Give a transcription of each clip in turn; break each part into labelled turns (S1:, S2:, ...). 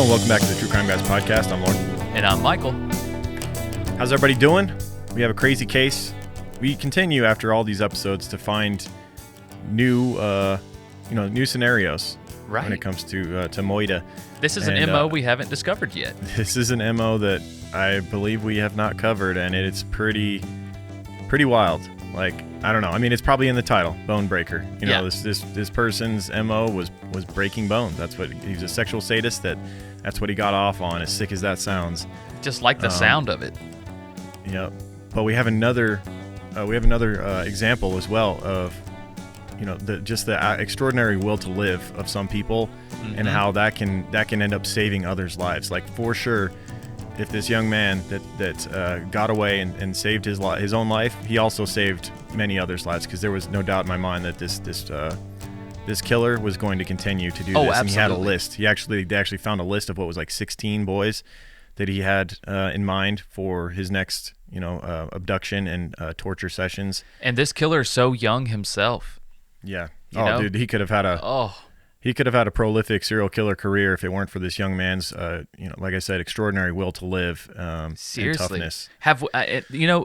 S1: Hello and welcome back to the True Crime Guys podcast. I'm Lauren.
S2: And I'm Michael.
S1: How's everybody doing? We have a crazy case. We continue after all these episodes to find new scenarios when it comes to Moida.
S2: This is an MO we haven't discovered yet.
S1: This is an MO that I believe we have not covered, and it's pretty wild. Like, I don't know. I mean, it's probably in the title, Bone Breaker. This person's MO was breaking bones. That's what he's a sexual sadist. That's what he got off on. As sick as that sounds,
S2: just like the sound of it.
S1: Yeah, but we have another example as well of the extraordinary will to live of some people, and how that can end up saving others' lives. Like, for sure, if this young man that got away and saved his own life, he also saved many others' lives, because there was no doubt in my mind that this killer was going to continue to do this.
S2: Absolutely.
S1: And he had a list. They actually found a list of what was like 16 boys that he had in mind for his next abduction and torture sessions.
S2: And this killer is so young himself.
S1: Yeah. Dude, he could have had a prolific serial killer career if it weren't for this young man's, like I said, extraordinary will to live.
S2: Seriously.
S1: And toughness.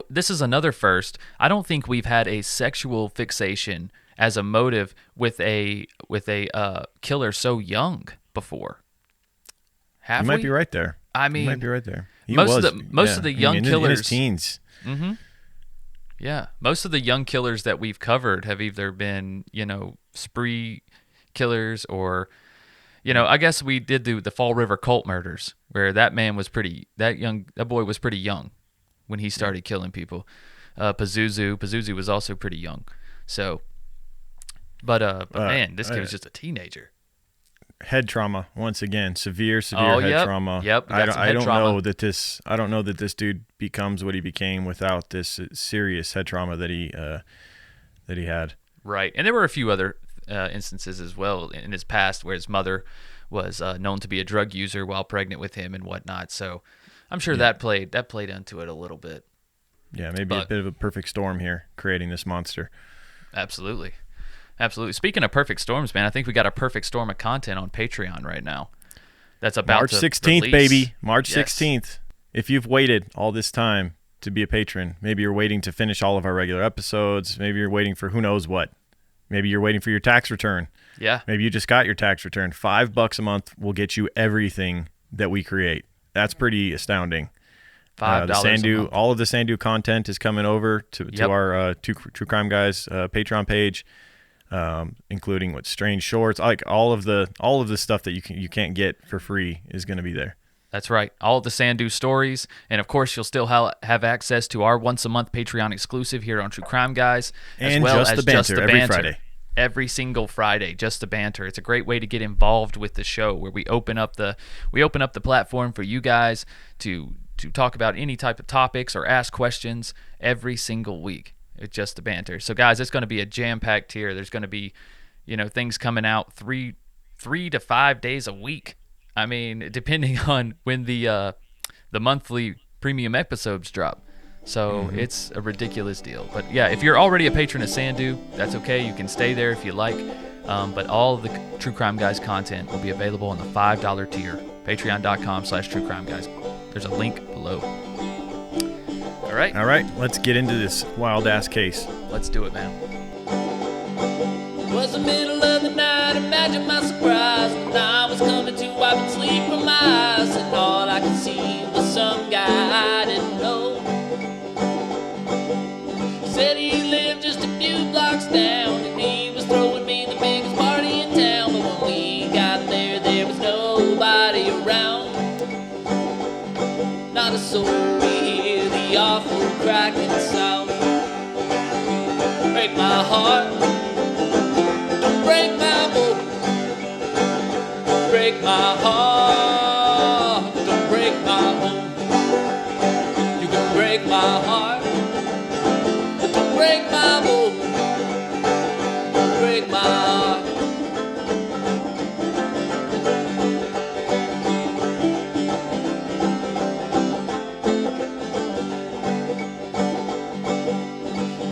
S2: This is another first. I don't think we've had a sexual fixation as a motive with a killer so young before.
S1: You might be right there.
S2: I mean,
S1: you might be right there.
S2: Most of the young killers
S1: in his teens.
S2: Mm-hmm. Yeah, most of the young killers that we've covered have either been, spree killers or, I guess we did the Fall River cult murders, where that boy was pretty young when he started killing people. Pazuzu was also pretty young. So, but man, this kid was just a teenager.
S1: Head trauma once again, severe head trauma.
S2: Yep.
S1: I don't know that this dude becomes what he became without this serious head trauma that he had.
S2: Right, and there were a few other instances as well in his past where his mother was known to be a drug user while pregnant with him and whatnot. So I'm sure that played into it a little bit.
S1: Yeah, maybe a bit of a perfect storm here, creating this monster.
S2: Absolutely. Speaking of perfect storms, man, I think we got a perfect storm of content on Patreon right now. That's about
S1: March 16th, baby. March 16th. If you've waited all this time to be a patron, maybe you're waiting to finish all of our regular episodes. Maybe you're waiting for who knows what. Maybe you're waiting for your tax return.
S2: Yeah.
S1: Maybe you just got your tax return. $5 a month will get you everything that we create. That's pretty astounding.
S2: $5 a month.
S1: All of the Sandu content is coming over to our True Crime Guys Patreon page. Including strange shorts, like all of the stuff that you can't get for free is going to be there.
S2: That's right. All of the Sandu stories, and of course you'll still have access to our once a month Patreon exclusive here on True Crime Guys,
S1: as well as Just the Banter every Friday.
S2: Every single Friday, Just the Banter. It's a great way to get involved with the show, where we open up the platform for you guys to talk about any type of topics or ask questions every single week. It's Just the Banter. So, guys, it's going to be a jam-packed tier. There's going to be, things coming out 3 to 5 days a week. I mean, depending on when the monthly premium episodes drop. So it's a ridiculous deal. But yeah, if you're already a patron of Sandu, that's okay. You can stay there if you like. But all of the True Crime Guys content will be available on the $5 tier. Patreon.com/True Crime Guys. There's a link below. All right,
S1: let's get into this wild-ass case.
S2: Let's do it, man.
S3: It was the middle of the night, imagine my surprise when I was coming to wipe and sleep from my eyes, and all I could see was some guy I didn't know. He said he lived just a few blocks down, and he was throwing me the biggest party in town, but when we got there was nobody around. Not a soul. The awful cracking sound. Break my heart, don't break my boat. Break my heart, don't break my home. You can break my heart, but don't break my boat. Break my heart.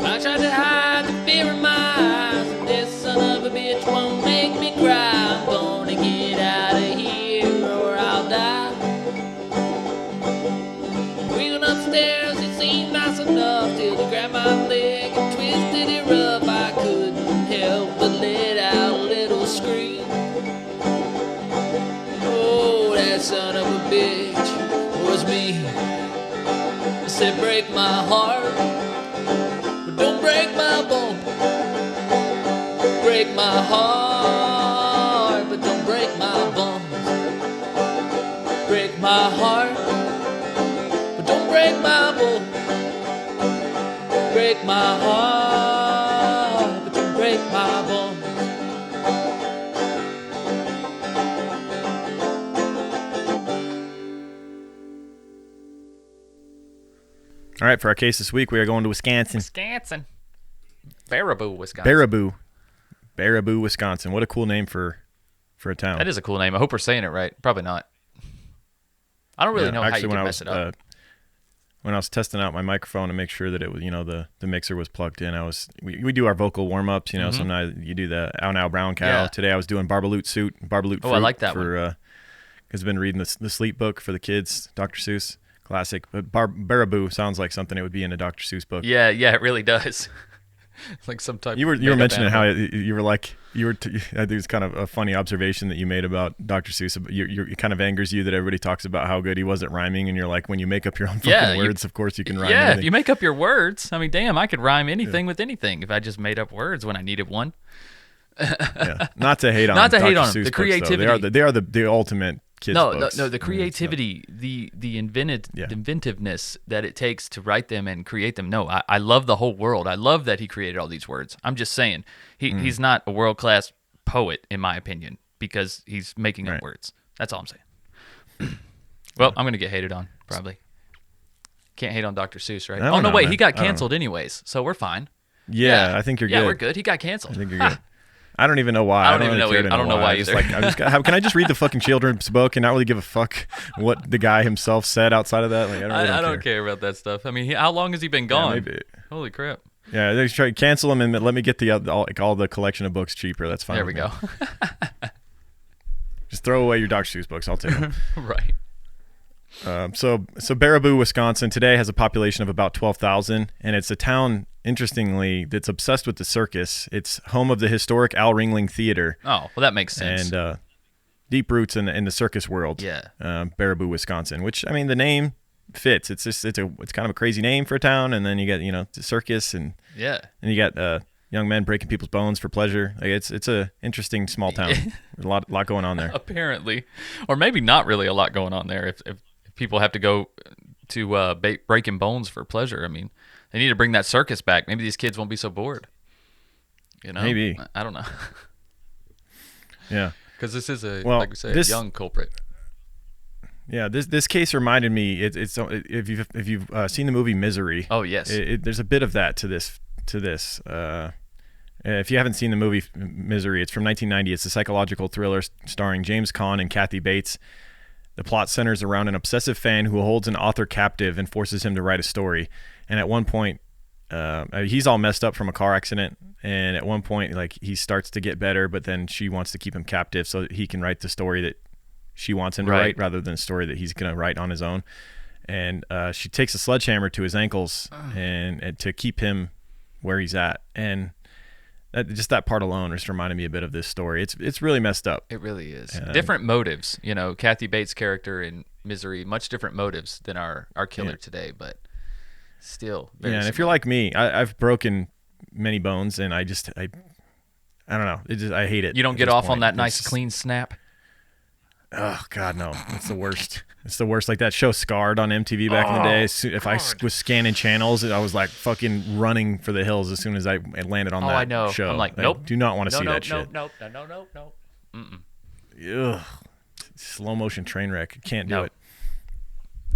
S3: I tried to hide the fear in my eyes, and this son of a bitch won't make me cry. I'm gonna get out of here or I'll die. my bones. Break my heart, but don't break my bones. Break my heart, but don't break my bones. Break my heart, but don't break my bones.
S1: All right, for our case this week, we are going to Wisconsin.
S2: Baraboo, Wisconsin.
S1: Baraboo, Wisconsin. What a cool name for a town.
S2: That is a cool name. I hope we're saying it right. Probably not. I don't really know how you can mess it up.
S1: When I was testing out my microphone to make sure that it was, the mixer was plugged in, we do our vocal warm ups. Sometimes you do the Ow Now Brown Cow.
S2: Yeah.
S1: Today I was doing Barbaloot Fruit.
S2: Oh, I like that one.
S1: Because I've been reading the Sleep book for the kids, Dr. Seuss classic. But Baraboo sounds like something it would be in a Dr. Seuss book.
S2: Yeah, it really does. Like some type.
S1: You were mentioning how you were like I think it's kind of a funny observation that you made about Dr. Seuss. It kind of angers you that everybody talks about how good he was at rhyming, and you're like, when you make up your own fucking words, of course you can rhyme.
S2: Yeah,
S1: anything.
S2: if you make up your words, I mean, damn, I could rhyme anything with anything if I just made up words when I needed one.
S1: Yeah. Not to hate on
S2: Not to
S1: Dr.
S2: hate on
S1: Seuss
S2: them. The
S1: books,
S2: creativity.
S1: though. They are the ultimate kids books.
S2: No, the creativity, the inventiveness that it takes to write them and create them. No, I love the whole world. I love that he created all these words. I'm just saying, he's not a world-class poet, in my opinion, because he's making up words. That's all I'm saying. Well, I'm going to get hated on, probably. Can't hate on Dr. Seuss, right? Oh, no, wait, he got canceled anyways, so we're fine.
S1: Yeah, I think you're good.
S2: Yeah, we're good. He got canceled.
S1: I think you're good. I don't even know why.
S2: I don't know why either.
S1: Can I just read the fucking children's book and not really give a fuck what the guy himself said outside of that? Like, I
S2: don't care about that stuff. I mean, how long has he been gone?
S1: Yeah, maybe.
S2: Holy crap.
S1: Yeah, they try to cancel him and let me get all the collection of books cheaper. That's fine.
S2: There we go.
S1: Just throw away your Dr. Seuss books. I'll take them.
S2: Right.
S1: So Baraboo, Wisconsin today has a population of about 12,000, and it's a town, interestingly, that's obsessed with the circus. It's home of the historic Al Ringling Theater.
S2: Oh, well, that makes sense.
S1: And deep roots in the circus world.
S2: Yeah.
S1: Baraboo, Wisconsin, which, I mean, the name fits. It's kind of a crazy name for a town, and then you get, the circus, and you got young men breaking people's bones for pleasure. Like it's a interesting small town. There's a lot going on there.
S2: Apparently, or maybe not really a lot going on there. If people have to go to breaking bones for pleasure, I mean, they need to bring that circus back. Maybe these kids won't be so bored.
S1: Maybe.
S2: I don't know.
S1: Yeah,
S2: because this is like we say, a young culprit.
S1: Yeah, this case reminded me. It's if you've seen the movie Misery.
S2: Oh yes.
S1: There's a bit of that to this. If you haven't seen the movie Misery, it's from 1990. It's a psychological thriller starring James Caan and Kathy Bates. The plot centers around an obsessive fan who holds an author captive and forces him to write a story. And at one point, he's all messed up from a car accident. And at one point, like, he starts to get better, but then she wants to keep him captive so that he can write the story that she wants him to write rather than a story that he's going to write on his own. And she takes a sledgehammer to his ankles and to keep him where he's at. And just that part alone just reminded me a bit of this story. It's really messed up.
S2: It really is. Different motives. Kathy Bates' character in Misery, much different motives than our killer today, but still very
S1: and
S2: similar.
S1: If you're like me, I've broken many bones, and I don't know. I hate it.
S2: You don't get off on that nice clean snap?
S1: Oh, God, no. It's the worst. It's the worst. Like that show Scarred on MTV back in the day. If I was scanning channels, I was like fucking running for the hills as soon as I landed on that
S2: I know.
S1: show.
S2: I'm like, nope.
S1: I do not want to see that shit.
S2: No.
S1: Ugh. Slow motion train wreck. Can't do it.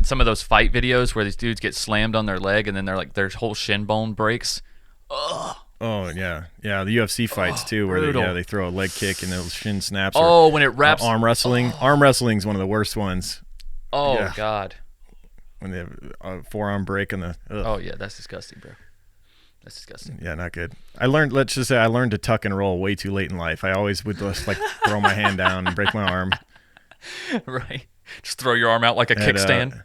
S2: Some of those fight videos where these dudes get slammed on their leg and then their whole shin bone breaks. Ugh.
S1: Oh, yeah. Yeah, the UFC fights, too, where they throw a leg kick and the shin snaps.
S2: When it wraps.
S1: Arm wrestling. Arm wrestling's one of the worst ones.
S2: Oh, yeah. God.
S1: When they have a forearm break on the... Ugh.
S2: Oh, yeah, that's disgusting, bro. That's disgusting.
S1: Yeah, not good. I learned to tuck and roll way too late in life. I always would just throw my hand down and break my arm.
S2: Right. Just throw your arm out like a kickstand.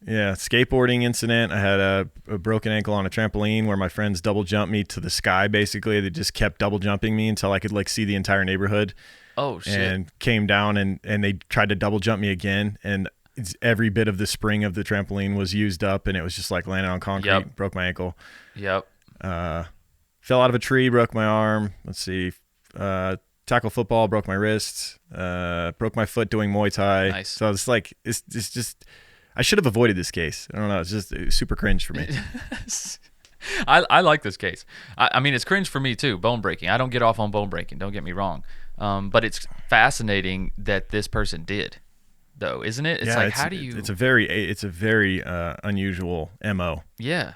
S1: Yeah, skateboarding incident. I had a broken ankle on a trampoline where my friends double jumped me to the sky, basically. They just kept double jumping me until I could see the entire neighborhood.
S2: Oh, shit.
S1: And came down and they tried to double jump me again. And every bit of the spring of the trampoline was used up, and it was just landing on concrete.
S2: Yep.
S1: Broke my ankle.
S2: Yep.
S1: fell out of a tree, broke my arm. Let's see. Tackle football, broke my wrist. Broke my foot doing Muay Thai.
S2: Nice.
S1: So it's like, it's just, I should have avoided this case. I don't know. It's just super cringe for me.
S2: I like this case. I mean, it's cringe for me too. Bone breaking. I don't get off on bone breaking. Don't get me wrong. But it's fascinating that this person did, though, isn't it? It's
S1: Yeah,
S2: like, how do you?
S1: It's a very unusual MO.
S2: Yeah.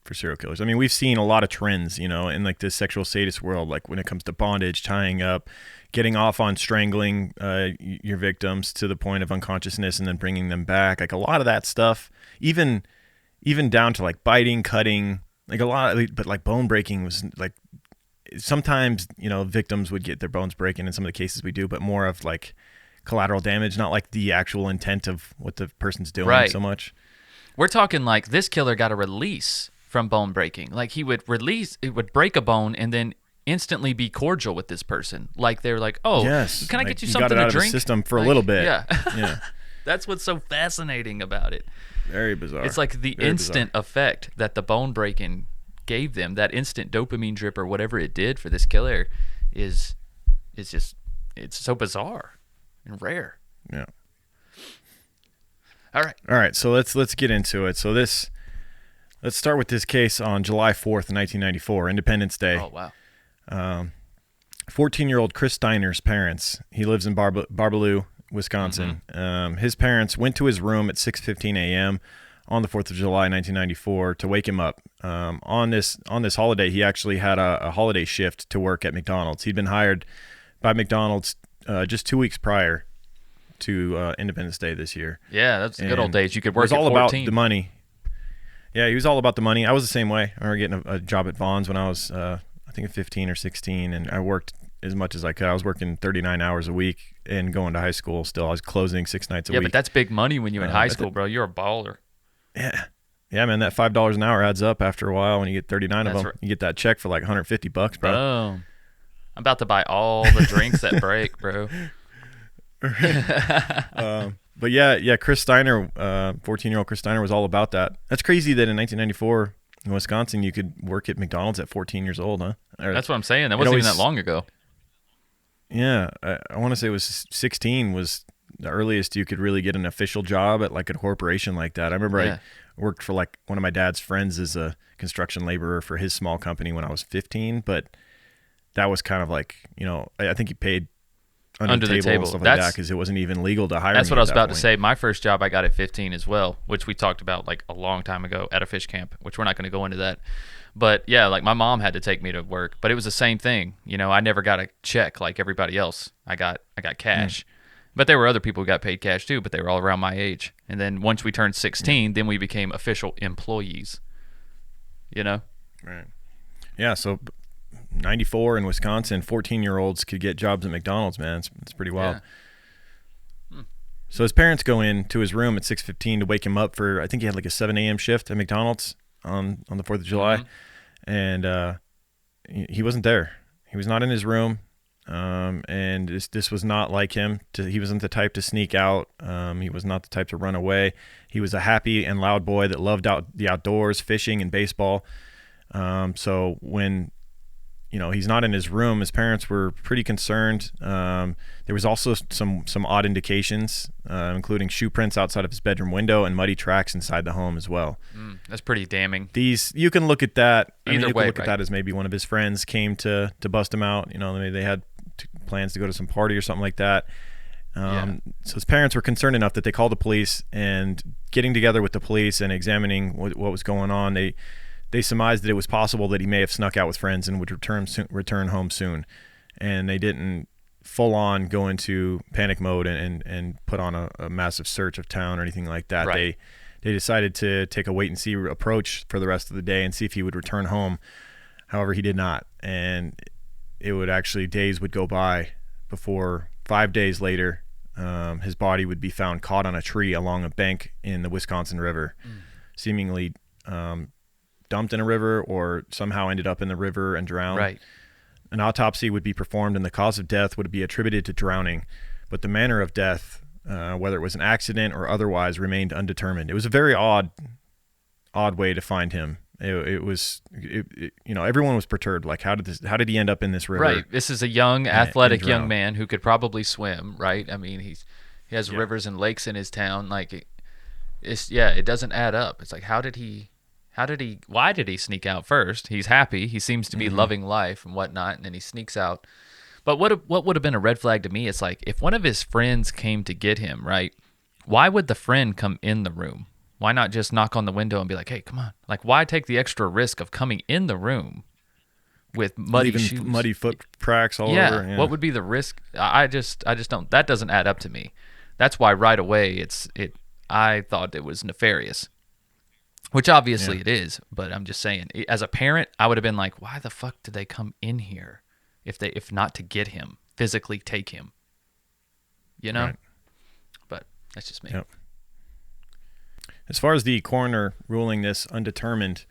S1: For serial killers. I mean, we've seen a lot of trends, in like this sexual sadist world, like when it comes to bondage, tying up, getting off on strangling your victims to the point of unconsciousness and then bringing them back. Like a lot of that stuff, even down to like biting, cutting, like a lot of, but like bone breaking was like, sometimes, victims would get their bones breaking in some of the cases we do, but more of like collateral damage, not like the actual intent of what the person's doing so much.
S2: We're talking like this killer got a release from bone breaking. Like he would break a bone and then instantly be cordial with this person. Like they're like, oh,
S1: yes,
S2: can I
S1: like
S2: get you
S1: you
S2: something
S1: got it out
S2: to
S1: of
S2: drink?
S1: the system for a little bit.
S2: Yeah. That's what's so fascinating about it.
S1: Very bizarre.
S2: It's like the
S1: Very
S2: instant
S1: bizarre.
S2: effect that the bone breaking gave them, that instant dopamine drip or whatever it did for this killer is just, it's so bizarre and rare.
S1: Yeah.
S2: All right.
S1: So let's get into it. So let's start with this case on July 4th, 1994, Independence Day.
S2: Oh, wow.
S1: 14-year-old Chris Steiner's parents, he lives in Barbaloo, Wisconsin.
S2: Mm-hmm.
S1: His parents went to his room at 6:15 a.m. on the 4th of July, 1994 to wake him up. On this holiday, he actually had a holiday shift to work at McDonald's. He'd been hired by McDonald's just 2 weeks prior to Independence Day this year.
S2: Yeah, that's the good old
S1: And
S2: days. You could work
S1: it was all
S2: at 14.
S1: about the money. Yeah, he was all about the money. I was the same way. I remember getting a job at Vaughn's when I was, I think, 15 or 16, and I worked as much as I could. I was working 39 hours a week and going to high school still. I was closing 6 nights a week.
S2: Yeah, but that's big money when you're in high school, bro. You're a baller.
S1: Yeah. Yeah, man, that $5 an hour adds up after a while when you get 39 of them.
S2: Right.
S1: You get that check for like $150, bro.
S2: Boom. I'm about to buy all the drinks that break, bro.
S1: But yeah, Chris Steiner, 14-year-old Chris Steiner was all about that. That's crazy that in 1994 in Wisconsin you could work at McDonald's at 14 years old, huh?
S2: That's what I'm saying. That wasn't even that long ago.
S1: Yeah, I want to say it was 16 was the earliest you could really get an official job at like a corporation like that. I remember I worked for like one of my dad's friends as a construction laborer for his small company when I was 15, but that was kind of like, I think he paid under the table and stuff like that because it wasn't even legal to hire me.
S2: That's what I was about to
S1: point.
S2: say. My first job I got at 15 as well, which we talked about like a long time ago at a fish camp, which we're not going to go into that. But yeah, like my mom had to take me to work, but it was the same thing. I never got a check like everybody else. I got cash. But there were other people who got paid cash too, but they were all around my age. And then once we turned 16, then we became official employees.
S1: Right. Yeah, so 94 in Wisconsin, 14-year-olds could get jobs at McDonald's, man. It's pretty wild.
S2: Yeah.
S1: So his parents go in to his room at 6:15 to wake him up for, I think he had like a 7 a.m. shift at McDonald's on the 4th of July. And he wasn't there. He was not in his room. And this was not like him. He wasn't the type to sneak out. He was not the type to run away. He was a happy and loud boy that loved the outdoors, fishing and baseball. So when he's not in his room, his parents were pretty concerned. There was also some odd indications, including shoe prints outside of his bedroom window and muddy tracks inside the home as well.
S2: That's pretty damning.
S1: You can look at that.
S2: You can look
S1: at that as maybe one of his friends came to bust him out. Maybe they had plans to go to some party or something like that. So his parents were concerned enough that they called the police, and getting together with the police and examining what was going on, they surmised that it was possible that he may have snuck out with friends and would return home soon. And they didn't full on go into panic mode and put on a massive search of town or anything like that.
S2: Right.
S1: They decided to take a wait and see approach for the rest of the day and see if he would return home. However, he did not. And days would go by before 5 days later, his body would be found caught on a tree along a bank in the Wisconsin River, seemingly dumped in a river or somehow ended up in the river and drowned.
S2: Right.
S1: An autopsy would be performed and the cause of death would be attributed to drowning, but the manner of death, whether it was an accident or otherwise, remained undetermined. It was a very odd way to find him. Everyone was perturbed. Like, how did he end up in this river?
S2: Right. This is a young, athletic
S1: and
S2: young
S1: drown?
S2: man who could probably swim, right? I mean, he has
S1: Yeah.
S2: rivers and lakes in his town. Like, it doesn't add up. It's like, why did he sneak out first? He's happy. He seems to be loving life and whatnot, and then he sneaks out. But what would have been a red flag to me is like, if one of his friends came to get him, right? Why would the friend come in the room? Why not just knock on the window and be like, hey, come on? Like, why take the extra risk of coming in the room with muddy
S1: Leaving
S2: shoes?
S1: muddy foot tracks all over. Yeah.
S2: What would be the risk? I just don't. That doesn't add up to me. That's why right away I thought it was nefarious, which obviously it is. But I'm just saying, as a parent, I would have been like, why the fuck did they come in here if not to get him, physically take him? You know.
S1: Right.
S2: But that's just me.
S1: Yep. As far as the coroner ruling this undetermined,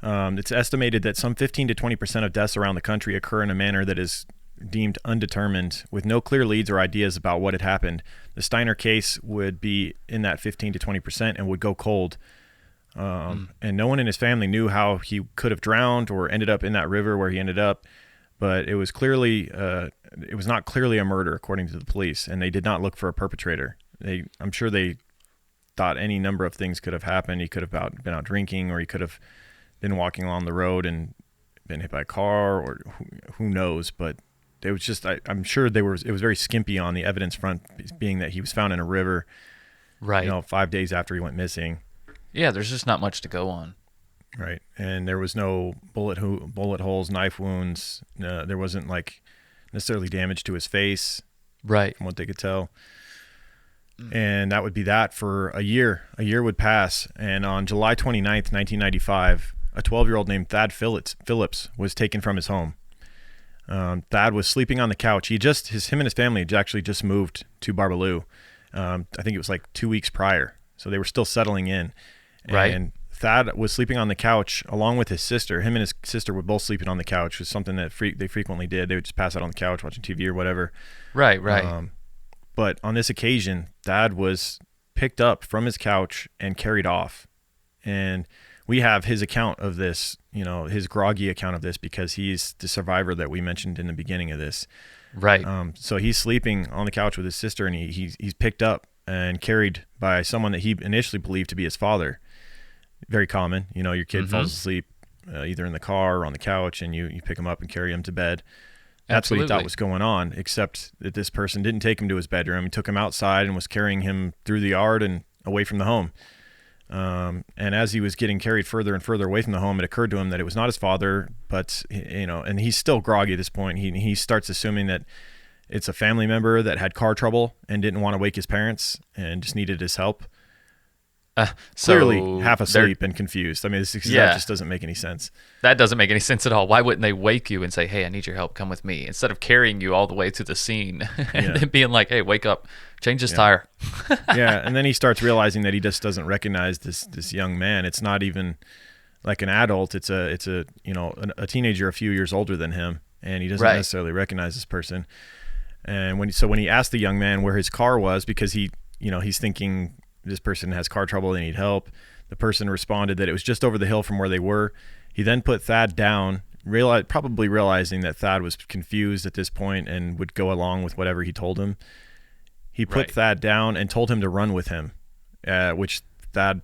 S1: it's estimated that some 15 to 20% of deaths around the country occur in a manner that is deemed undetermined, with no clear leads or ideas about what had happened. The Steiner case would be in that 15 to 20% and would go cold. And no one in his family knew how he could have drowned or ended up in that river where he ended up. But it was not clearly a murder, according to the police, and they did not look for a perpetrator. I'm sure they thought any number of things could have happened. He could have been out drinking, or he could have been walking along the road and been hit by a car, or who knows. But it was just, I'm sure it was very skimpy on the evidence front, being that he was found in a river,
S2: Right.
S1: 5 days after he went missing.
S2: Yeah, there's just not much to go on.
S1: Right. And there was no bullet holes, knife wounds. There wasn't like necessarily damage to his face,
S2: Right.
S1: from what they could tell. And that would be that for a year. A year would pass. And on July 29th, 1995, a 12-year-old named Thad Phillips was taken from his home. Thad was sleeping on the couch. Him and his family had actually just moved to Barbaloo. I think it was like 2 weeks prior. So they were still settling in.
S2: Right.
S1: And Thad was sleeping on the couch along with his sister. Him and his sister were both sleeping on the couch, which was something that they frequently did. They would just pass out on the couch watching TV or whatever.
S2: Right.
S1: But on this occasion, Thad was picked up from his couch and carried off. And we have his account of this, his groggy account of this, because he's the survivor that we mentioned in the beginning of this.
S2: Right.
S1: So he's sleeping on the couch with his sister, and he's picked up and carried by someone that he initially believed to be his father. Very common. Your kid falls asleep either in the car or on the couch, and you pick him up and carry him to bed. That's what he thought was going on, except that this person didn't take him to his bedroom. He took him outside and was carrying him through the yard and away from the home. And as he was getting carried further and further away from the home, it occurred to him that it was not his father, but, and he's still groggy at this point. He starts assuming that it's a family member that had car trouble and didn't want to wake his parents and just needed his help. Clearly half asleep and confused. I mean, that just doesn't make any sense.
S2: That doesn't make any sense at all. Why wouldn't they wake you and say, hey, I need your help, come with me, instead of carrying you all the way to the scene and then being like, hey, wake up, change this tire.
S1: Yeah, and then he starts realizing that he just doesn't recognize this young man. It's not even like an adult. It's a teenager a few years older than him, and he doesn't necessarily recognize this person. And when he asked the young man where his car was, because he's thinking this person has car trouble, they need help, the person responded that it was just over the hill from where they were. He then put Thad down, probably realizing that Thad was confused at this point and would go along with whatever he told him. He put Thad down and told him to run with him, which Thad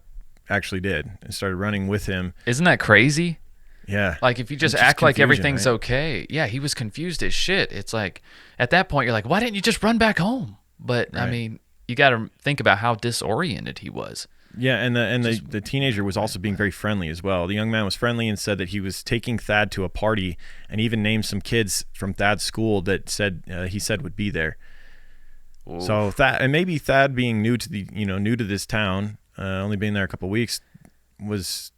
S1: actually did, and started running with him.
S2: Isn't that crazy?
S1: Yeah.
S2: Like, if you just act like everything's okay. Yeah, he was confused as shit. It's like, at that point, you're like, why didn't you just run back home? But, I mean, you got to think about how disoriented he was.
S1: Yeah, and the teenager was also being very friendly as well. The young man was friendly and said that he was taking Thad to a party, and even named some kids from Thad's school that he said would be there. Oof. So maybe Thad being new to this town, only being there a couple of weeks, was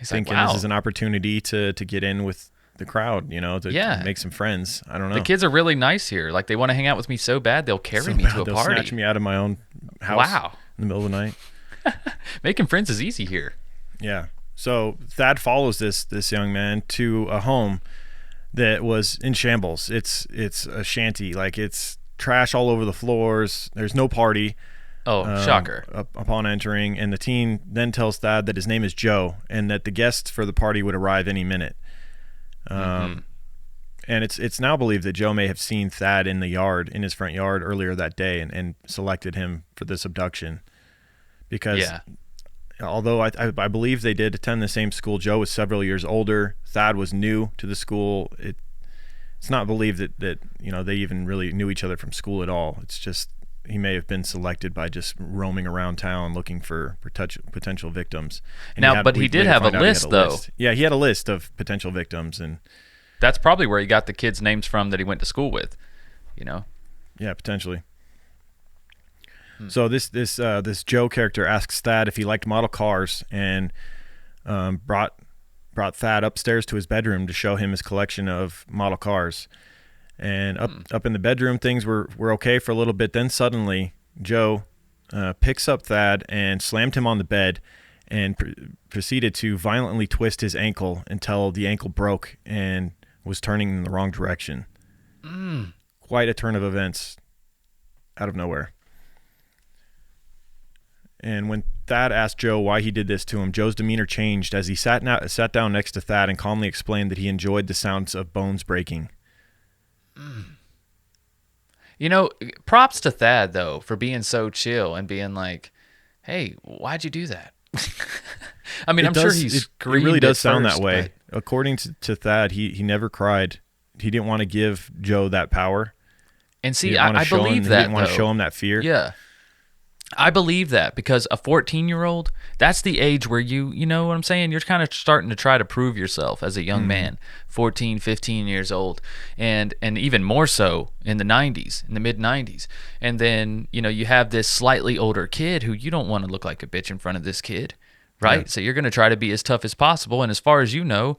S1: thinking this is an opportunity to get in with the crowd, to make some friends. I don't know.
S2: The kids are really nice here. Like, they want to hang out with me so bad they'll carry me to a
S1: they'll
S2: party.
S1: Snatch me out of my own house in the middle of the night.
S2: Making friends is easy here.
S1: Yeah. So Thad follows this young man to a home that was in shambles. It's a shanty. Like, it's trash all over the floors. There's no party.
S2: Shocker.
S1: Upon entering, and the teen then tells Thad that his name is Joe and that the guests for the party would arrive any minute. And it's now believed that Joe may have seen Thad in his front yard earlier that day and selected him for this abduction. Because although I believe they did attend the same school, Joe was several years older. Thad was new to the school. It's not believed that they even really knew each other from school at all. It's just he may have been selected by just roaming around town looking for potential victims. And
S2: he did have a list, though.
S1: Yeah, he had a list of potential victims, and
S2: that's probably where he got the kids' names from that he went to school with.
S1: Yeah, potentially. So this Joe character asks Thad if he liked model cars, and brought Thad upstairs to his bedroom to show him his collection of model cars. And up in the bedroom, things were okay for a little bit. Then suddenly, Joe picks up Thad and slammed him on the bed, and proceeded to violently twist his ankle until the ankle broke and was turning in the wrong direction. Quite a turn of events out of nowhere. And when Thad asked Joe why he did this to him, Joe's demeanor changed as he sat down next to Thad and calmly explained that he enjoyed the sounds of bones breaking.
S2: Props to Thad, though, for being so chill and being like, hey, why'd you do that? I mean, sure he's screamed.
S1: It really does sound
S2: first,
S1: that way.
S2: But
S1: according to Thad, he never cried. He didn't want to give Joe that power.
S2: And see, I believe that,
S1: he didn't want to show him that fear.
S2: Yeah. I believe that, because a 14-year-old, that's the age where you know what I'm saying? You're kind of starting to try to prove yourself as a young man, 14, 15 years old, and even more so in the 90s, in the mid-90s. And then, you have this slightly older kid who you don't want to look like a bitch in front of this kid, right? Yeah. So you're going to try to be as tough as possible. And as far as you are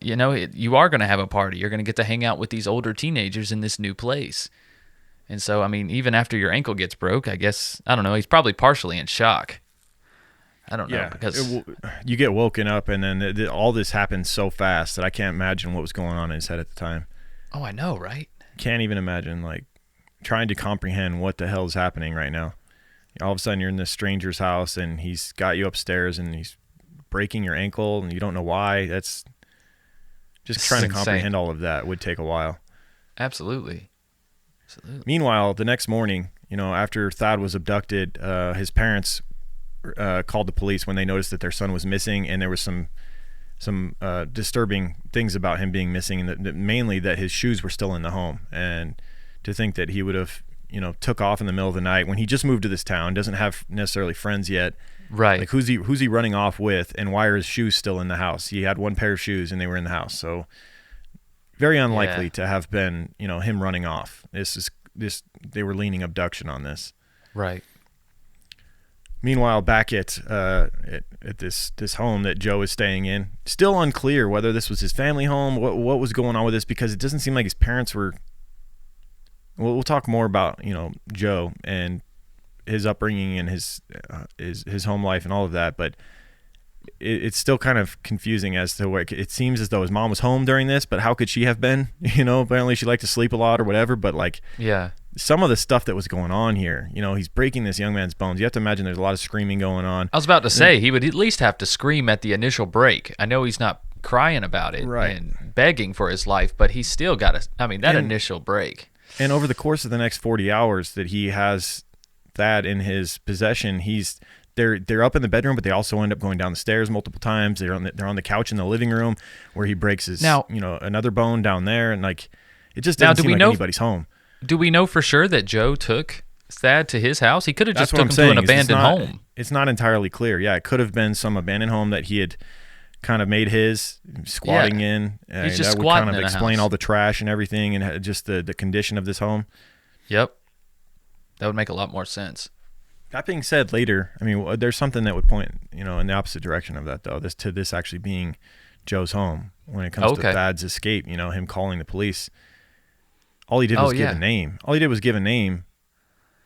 S2: going to have a party. You're going to get to hang out with these older teenagers in this new place. And so, I mean, even after your ankle gets broke, I guess, I don't know, he's probably partially in shock. I don't know. Because
S1: you get woken up, and then all this happens so fast that I can't imagine what was going on in his head at the time.
S2: Oh, I know, right?
S1: Can't even imagine, trying to comprehend what the hell is happening right now. All of a sudden, you're in this stranger's house, and he's got you upstairs, and he's breaking your ankle, and you don't know why. That's just trying to comprehend all of that would take a while.
S2: Absolutely.
S1: Meanwhile, the next morning, after Thad was abducted, his parents called the police when they noticed that their son was missing, and there was some disturbing things about him being missing, and mainly that his shoes were still in the home. And to think that he would have, took off in the middle of the night when he just moved to this town, doesn't have necessarily friends yet.
S2: Right.
S1: Like who's he running off with, and why are his shoes still in the house? He had one pair of shoes and they were in the house. So very unlikely to have been, him running off. They were leaning abduction on this.
S2: Right.
S1: Meanwhile, back at this home that Joe is staying in, still unclear whether this was his family home, what was going on with this, because it doesn't seem like his parents were. We'll talk more about Joe and his upbringing and his home life and all of that, but it's still kind of confusing as to what it seems as though his mom was home during this, but how could she have been? Apparently she liked to sleep a lot or whatever, but some of the stuff that was going on here, he's breaking this young man's bones. You have to imagine there's a lot of screaming going on.
S2: I was about to say, he would at least have to scream at the initial break. I know he's not crying about it and begging for his life, but he's still got initial break.
S1: And over the course of the next 40 hours that he has Thad in his possession, they're up in the bedroom, but they also end up going down the stairs multiple times. They're on the couch in the living room where he breaks his another bone down there, and it just doesn't seem like anybody's home.
S2: Do we know for sure that Joe took Thad to his house? He could have just took him to an abandoned home.
S1: It's not entirely clear. Yeah, it could have been some abandoned home that he had kind of made his, squatting in.
S2: He's just
S1: that would
S2: squatting
S1: kind of explain all the trash and everything, and just the condition of this home.
S2: Yep. That would make a lot more sense.
S1: That being said, later, there's something that would point, in the opposite direction of that, though. This actually being Joe's home when it comes to Thad's escape. Him calling the police. All he did was give a name.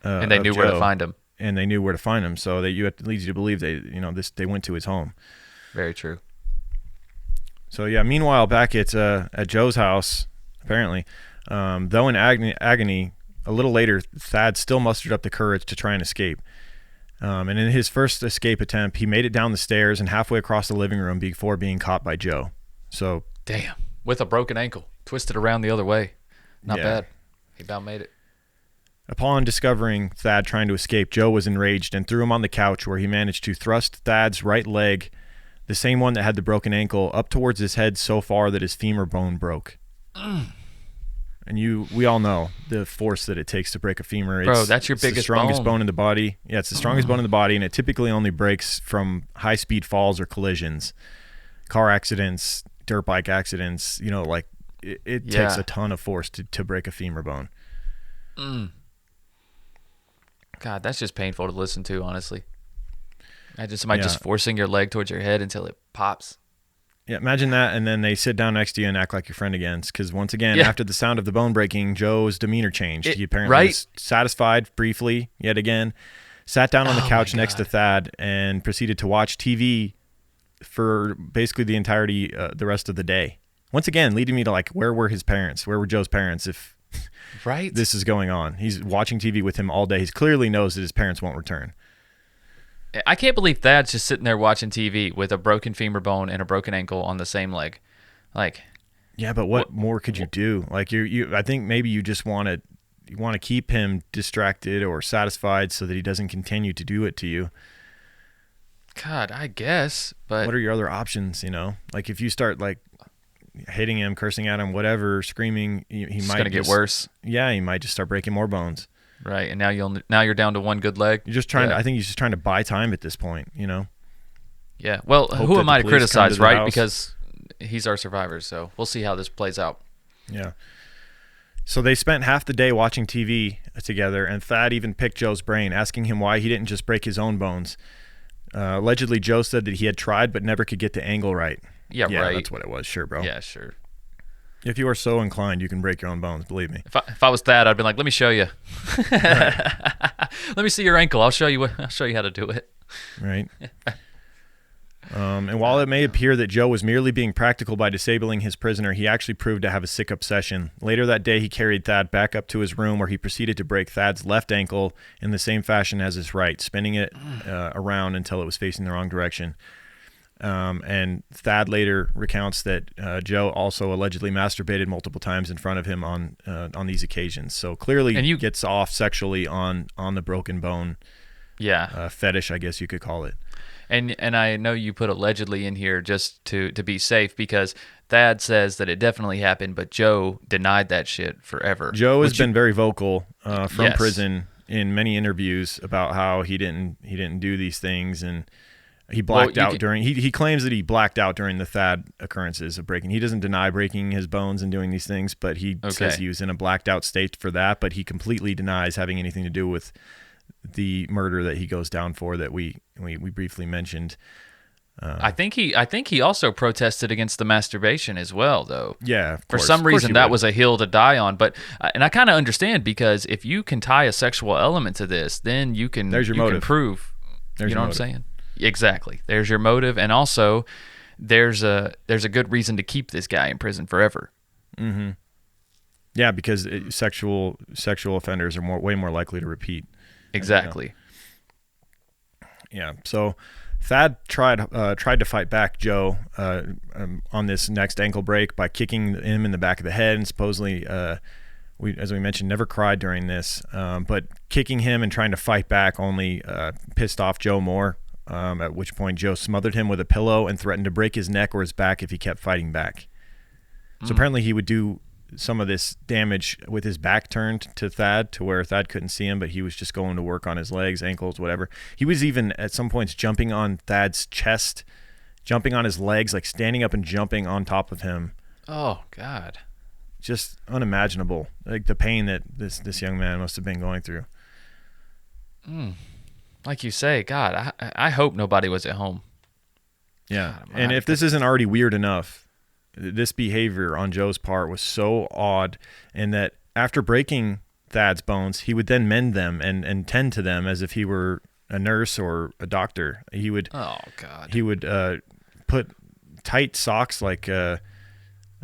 S2: And they knew where to find him.
S1: And they knew where to find him. So that leads you to believe they went to his home.
S2: Very true.
S1: So yeah. Meanwhile, back at Joe's house, apparently, though in agony, A little later, Thad still mustered up the courage to try and escape. And in his first escape attempt, he made it down the stairs and halfway across the living room before being caught by Joe. So,
S2: damn, with a broken ankle, twisted around the other way. Not
S1: Yeah.
S2: bad. He about made it.
S1: upon discovering Thad trying to escape, Joe was enraged and threw him on the couch, where he managed to thrust Thad's right leg, the same one that had the broken ankle, up towards his head so far that his femur bone broke. And we all know the force that it takes to break a femur.
S2: Bro, that's your
S1: it's the
S2: biggest
S1: strongest
S2: bone.
S1: bone in the body. Yeah, it's the strongest bone in the body, and it typically only breaks from high-speed falls or collisions, car accidents, dirt bike accidents. Like it takes
S2: Yeah.
S1: a ton of force to break a femur bone.
S2: God, that's just painful to listen to, honestly. Imagine somebody
S1: Yeah.
S2: just forcing your leg towards your head until it pops.
S1: Yeah, imagine that, and then they sit down next to you and act like your friend again. Because once again,
S2: Yeah.
S1: after the sound of the bone breaking, Joe's demeanor changed. He apparently
S2: right?
S1: was satisfied briefly, yet again, sat down on the
S2: Oh,
S1: couch
S2: my
S1: next to
S2: God.
S1: Thad and proceeded to watch TV for basically the entirety, the rest of the day. Once again, leading me to like, where were his parents? Where were Joe's parents if
S2: Right?
S1: this is going on? He's watching TV with him all day. He clearly knows that his parents won't return.
S2: I can't believe Thad's just sitting there watching TV with a broken femur bone and a broken ankle on the same leg. Like,
S1: Yeah, but what more could you do? Like I think maybe you just want to keep him distracted or satisfied so that he doesn't continue to do it to you.
S2: God, I guess, but
S1: What are your other options? Like if you start like hitting him, cursing at him, whatever, screaming, he
S2: it's
S1: might
S2: gonna get
S1: just-
S2: worse,
S1: Yeah, he might just start breaking more bones.
S2: right? And now you're down to one good leg.
S1: You're just trying
S2: Yeah.
S1: to. I think he's just trying to buy time at this point.
S2: Yeah. Well,
S1: Hope
S2: who
S1: that
S2: am
S1: the
S2: I to
S1: police come
S2: criticize,
S1: to the
S2: right?
S1: house.
S2: Because he's our survivor, so we'll see how this plays out.
S1: Yeah. So they spent half the day watching TV together, and Thad even picked Joe's brain, asking him why he didn't just break his own bones. Allegedly, Joe said that he had tried but never could get the angle right.
S2: Yeah,
S1: Yeah,
S2: right.
S1: that's what it was. Sure, bro.
S2: Yeah, sure.
S1: If you are so inclined, you can break your own bones. Believe me.
S2: If I was Thad, I'd been like, let me show you. Let me see your ankle. I'll show you how to do it.
S1: Right. And while it may appear that Joe was merely being practical by disabling his prisoner, he actually proved to have a sick obsession. Later that day, he carried Thad back up to his room, where he proceeded to break Thad's left ankle in the same fashion as his right, spinning it around until it was facing the wrong direction. And Thad later recounts that Joe also allegedly masturbated multiple times in front of him on these occasions. So clearly,
S2: And you-
S1: gets off sexually on the broken bone
S2: Yeah.
S1: fetish, I guess you could call it.
S2: And I know you put allegedly in here just to be safe, because Thad says that it definitely happened, but Joe denied that shit forever.
S1: Joe has been very vocal from
S2: Yes.
S1: prison in many interviews about how he didn't do these things, and he blacked out during. He claims that he blacked out during the Thad occurrences of breaking. He doesn't deny breaking his bones and doing these things, but he says he was in a blacked out state for that. But he completely denies having anything to do with the murder that he goes down for, that we briefly mentioned.
S2: I think he also protested against the masturbation as well, though.
S1: Yeah, of
S2: For
S1: course.
S2: some
S1: Of course
S2: reason,
S1: he
S2: that
S1: would.
S2: was a hill to die on. But and I kind of understand, because if you can tie a sexual element to this, then you can
S1: There's your
S2: you can
S1: motive.
S2: prove.
S1: There's
S2: you know
S1: your
S2: what I'm saying? Exactly. There's your motive, and also there's a good reason to keep this guy in prison forever.
S1: Mm-hmm. Yeah, because sexual offenders are way more likely to repeat.
S2: Exactly.
S1: Yeah. So Thad tried to fight back Joe on this next ankle break by kicking him in the back of the head, and supposedly, as we mentioned, never cried during this. But kicking him and trying to fight back only pissed off Joe more. At which point Joe smothered him with a pillow and threatened to break his neck or his back if he kept fighting back. So apparently he would do some of this damage with his back turned to Thad, to where Thad couldn't see him, but he was just going to work on his legs, ankles, whatever. He was even at some points jumping on Thad's chest, jumping on his legs, like standing up and jumping on top of him.
S2: Oh God.
S1: Just unimaginable, like the pain that this young man must have been going through.
S2: Like you say, God, I hope nobody was at home.
S1: Yeah,
S2: God,
S1: and if this isn't already weird enough, this behavior on Joe's part was so odd, in that after breaking Thad's bones, he would then mend them and tend to them as if he were a nurse or a doctor. He would
S2: Oh God.
S1: he would put tight socks, like what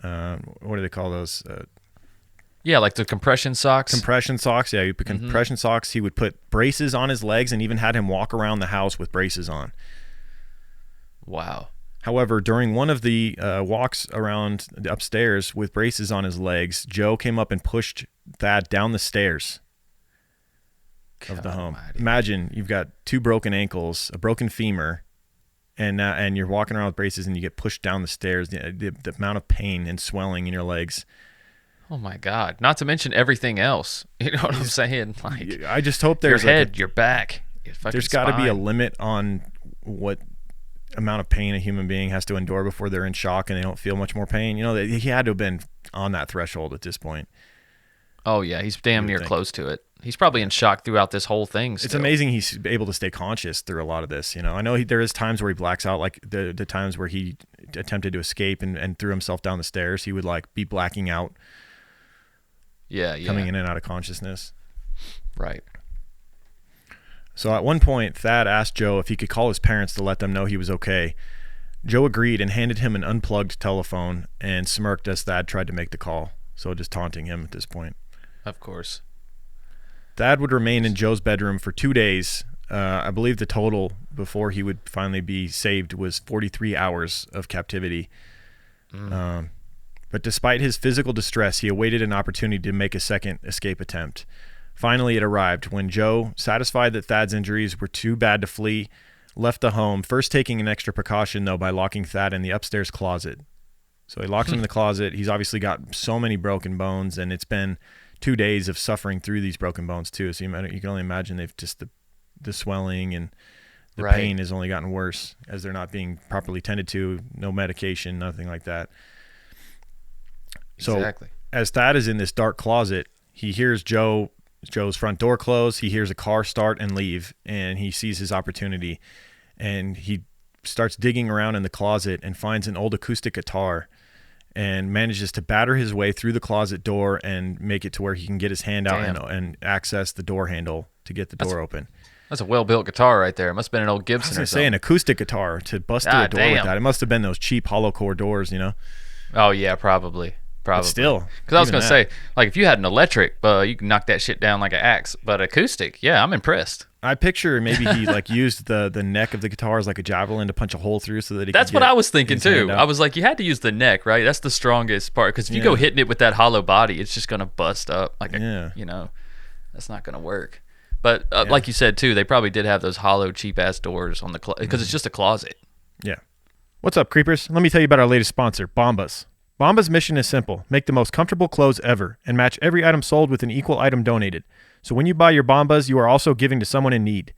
S1: do they call those?
S2: Yeah, like the compression socks.
S1: Compression socks. Yeah, you put compression socks. He would put braces on his legs and even had him walk around the house with braces on.
S2: Wow.
S1: However, during one of the walks around upstairs with braces on his legs, Joe came up and pushed Thad down the stairs of the home.
S2: Almighty.
S1: Imagine you've got 2 broken ankles, a broken femur, and you're walking around with braces and you get pushed down the stairs. The amount of pain and swelling in your legs.
S2: Oh my God! Not to mention everything else. You know what I'm saying? Like,
S1: I just hope
S2: your
S1: there's
S2: head, your back, your fucking
S1: there's got to be a
S2: spine.
S1: limit on what amount of pain a human being has to endure before they're in shock and they don't feel much more pain. You know, he had to have been on that threshold at this point.
S2: Oh yeah, he's damn near
S1: think.
S2: close to it. He's probably in shock throughout this whole thing.
S1: It's
S2: still.
S1: amazing he's able to stay conscious through a lot of this. You know, I know there is times where he blacks out, like the times where he attempted to escape and threw himself down the stairs. He would like be blacking out,
S2: Yeah.
S1: coming in and out of consciousness.
S2: Right.
S1: So at one point, Thad asked Joe if he could call his parents to let them know he was okay. Joe agreed and handed him an unplugged telephone and smirked as Thad tried to make the call. So just taunting him at this point.
S2: Of course.
S1: Thad would remain in Joe's bedroom for 2 days. I believe the total before he would finally be saved was 43 hours of captivity. But despite his physical distress, he awaited an opportunity to make a second escape attempt. Finally, it arrived when Joe, satisfied that Thad's injuries were too bad to flee, left the home, first taking an extra precaution, though, by locking Thad in the upstairs closet. So he locks him in the closet. He's obviously got so many broken bones, and it's been 2 days of suffering through these broken bones, too. So you can only imagine they've just the swelling and the
S2: Right.
S1: pain has only gotten worse as they're not being properly tended to, no medication, nothing like that. So
S2: Exactly.
S1: as Thad is in this dark closet, he hears Joe's front door close. He hears a car start and leave, and he sees his opportunity. And he starts digging around in the closet and finds an old acoustic guitar and manages to batter his way through the closet door and make it to where he can get his hand out and access the door handle to get the door open.
S2: That's a well-built guitar right there. It must have been an old
S1: I
S2: Gibson
S1: was
S2: or
S1: going to say
S2: something.
S1: an acoustic guitar to bust through a
S2: God
S1: door with
S2: damn.
S1: that. It must have been those cheap hollow core doors, you know?
S2: Oh yeah, probably.
S1: But still.
S2: Because I was
S1: even
S2: going to
S1: that.
S2: say, like, if you had an electric, you can knock that shit down like an axe. But acoustic, yeah, I'm impressed.
S1: I picture maybe he like used the neck of the guitar as like a javelin to punch a hole through so that he
S2: That's
S1: could
S2: what
S1: get
S2: I was thinking
S1: his
S2: too.
S1: hand out.
S2: I was like, you had to use the neck, right? That's the strongest part. Because if you go hitting it with that hollow body, it's just going to bust up. Like, that's not going to work. But like you said too, they probably did have those hollow, cheap ass doors on the because it's just a closet.
S1: Yeah. What's up, creepers? Let me tell you about our latest sponsor, Bombas. Bombas' mission is simple. Make the most comfortable clothes ever and match every item sold with an equal item donated. So when you buy your Bombas, you are also giving to someone in need.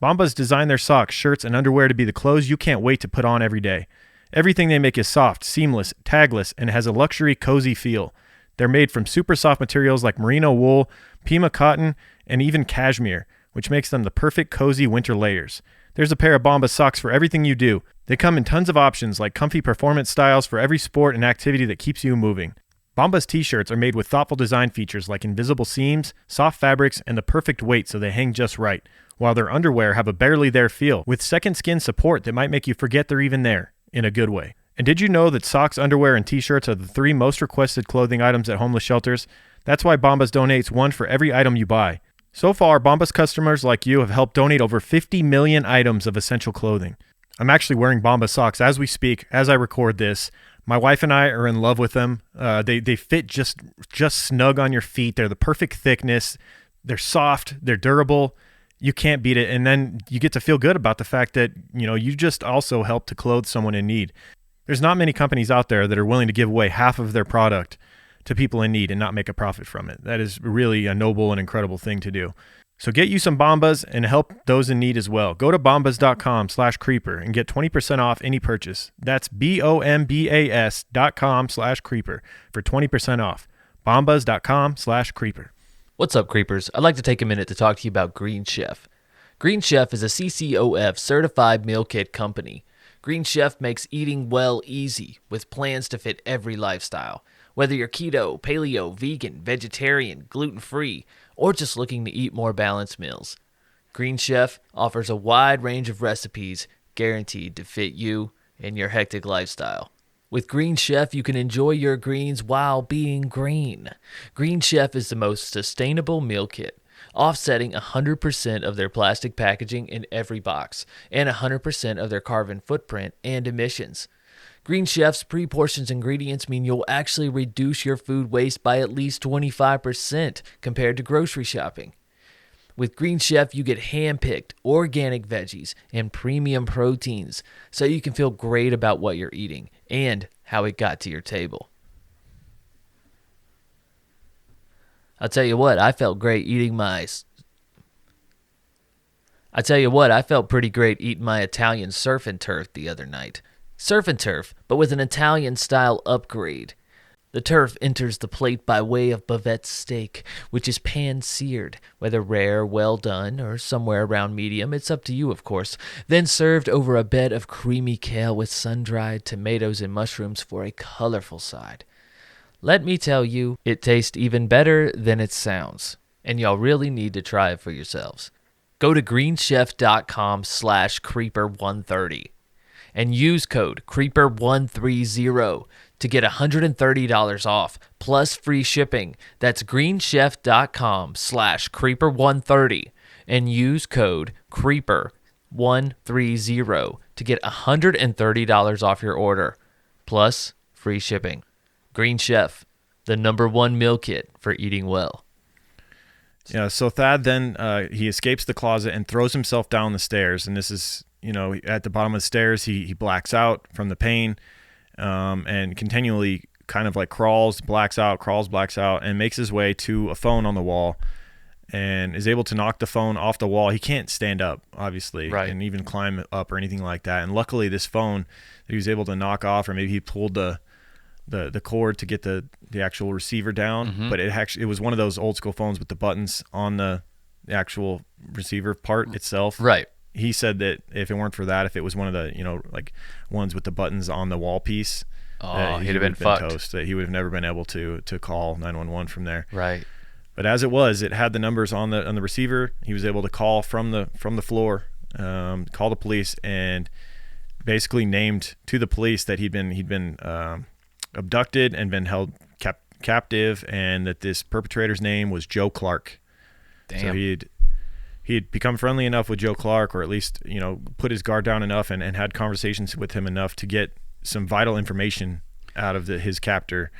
S1: Bombas design their socks, shirts, and underwear to be the clothes you can't wait to put on every day. Everything they make is soft, seamless, tagless, and has a luxury, cozy feel. They're made from super soft materials like merino wool, Pima cotton, and even cashmere, which makes them the perfect cozy winter layers. There's a pair of Bombas socks for everything you do. They come in tons of options like comfy performance styles for every sport and activity that keeps you moving. Bombas t-shirts are made with thoughtful design features like invisible seams, soft fabrics, and the perfect weight so they hang just right, while their underwear have a barely there feel with second skin support that might make you forget they're even there, in a good way. And did you know that socks, underwear, and t-shirts are the 3 most requested clothing items at homeless shelters? That's why Bombas donates one for every item you buy. So far, Bombas customers like you have helped donate over 50 million items of essential clothing. I'm actually wearing Bombas socks as we speak, as I record this. My wife and I are in love with them. They fit just snug on your feet. They're the perfect thickness. They're soft. They're durable. You can't beat it. And then you get to feel good about the fact that, you just also help to clothe someone in need. There's not many companies out there that are willing to give away half of their product to people in need and not make a profit from it. That is really a noble and incredible thing to do. So get you some Bombas and help those in need as well. Go to bombas.com/creeper and get 20% off any purchase. That's bombas.com/creeper for 20% off. bombas.com/creeper.
S2: What's up, creepers? I'd like to take a minute to talk to you about Green Chef. Green Chef is a CCOF certified meal kit company. Green Chef makes eating well easy with plans to fit every lifestyle. Whether you're keto, paleo, vegan, vegetarian, gluten-free, or just looking to eat more balanced meals, Green Chef offers a wide range of recipes guaranteed to fit you and your hectic lifestyle. With Green Chef, you can enjoy your greens while being green. Green Chef is the most sustainable meal kit, offsetting 100% of their plastic packaging in every box and 100% of their carbon footprint and emissions. Green Chef's pre-portioned ingredients mean you'll actually reduce your food waste by at least 25% compared to grocery shopping. With Green Chef, you get hand-picked organic veggies and premium proteins so you can feel great about what you're eating and how it got to your table. I'll tell you what, I felt pretty great eating my Italian surf and turf the other night. Surf and turf, but with an Italian-style upgrade. The turf enters the plate by way of bavette steak, which is pan-seared, whether rare, well done, or somewhere around medium. It's up to you, of course. Then served over a bed of creamy kale with sun-dried tomatoes and mushrooms for a colorful side. Let me tell you, it tastes even better than it sounds, and y'all really need to try it for yourselves. Go to greenchef.com/creeper130 and use code creeper130 to get $130 off plus free shipping. That's greenchef.com/creeper130 and use code creeper130 to get $130 off your order plus free shipping. Green Chef, the #1 meal kit for eating well.
S1: Yeah, so Thad then he escapes the closet and throws himself down the stairs, and this is, at the bottom of the stairs, he blacks out from the pain, and continually kind of like blacks out, and makes his way to a phone on the wall, and is able to knock the phone off the wall. He can't stand up, obviously,
S2: right,
S1: and even climb up or anything like that. And luckily, this phone that he was able to knock off, or maybe he pulled the cord to get the actual receiver down, but it was one of those old school phones with the buttons on the actual receiver part itself.
S2: Right.
S1: He said that if it weren't for that, if it was one of the like ones with the buttons on the wall piece,
S2: he'd have been fucked.
S1: Toast. That he would have never been able to call 911 from there.
S2: Right.
S1: But as it was, it had the numbers on the receiver. He was able to call from the floor, call the police, and basically named to the police that he'd been abducted and been held captive, and that this perpetrator's name was Joe Clark.
S2: Damn.
S1: So he'd become friendly enough with Joe Clark, or at least put his guard down enough and had conversations with him enough to get some vital information out of his captor,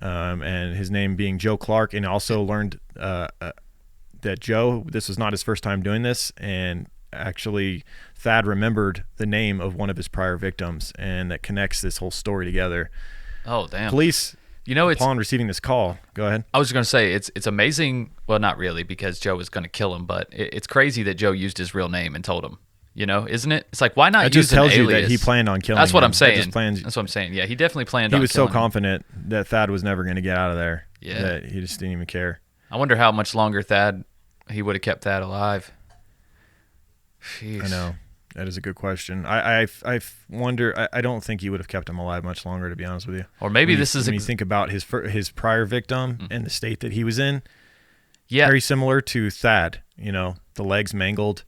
S1: and his name being Joe Clark, and also learned that this was not his first time doing this, and actually Thad remembered the name of one of his prior victims, and that connects this whole story together.
S2: Oh, damn.
S1: Police, upon receiving this call, go ahead.
S2: I was going to say, it's amazing. Well, not really, because Joe was going to kill him, but it's crazy that Joe used his real name and told him, isn't it? It's like, why not use an alias? It just tells you that
S1: he planned on killing him.
S2: That's what I'm saying.
S1: That's
S2: what I'm saying. Yeah, he definitely planned on killing him.
S1: He was so confident that Thad was never going to get out of there, that he just didn't even care.
S2: I wonder how much longer he would have kept Thad alive. Jeez.
S1: I know. That is a good question. I wonder. I don't think he would have kept him alive much longer, to be honest with you.
S2: Or maybe
S1: when you think about his prior victim and the state that he was in. Yeah, very similar to Thad. The legs mangled.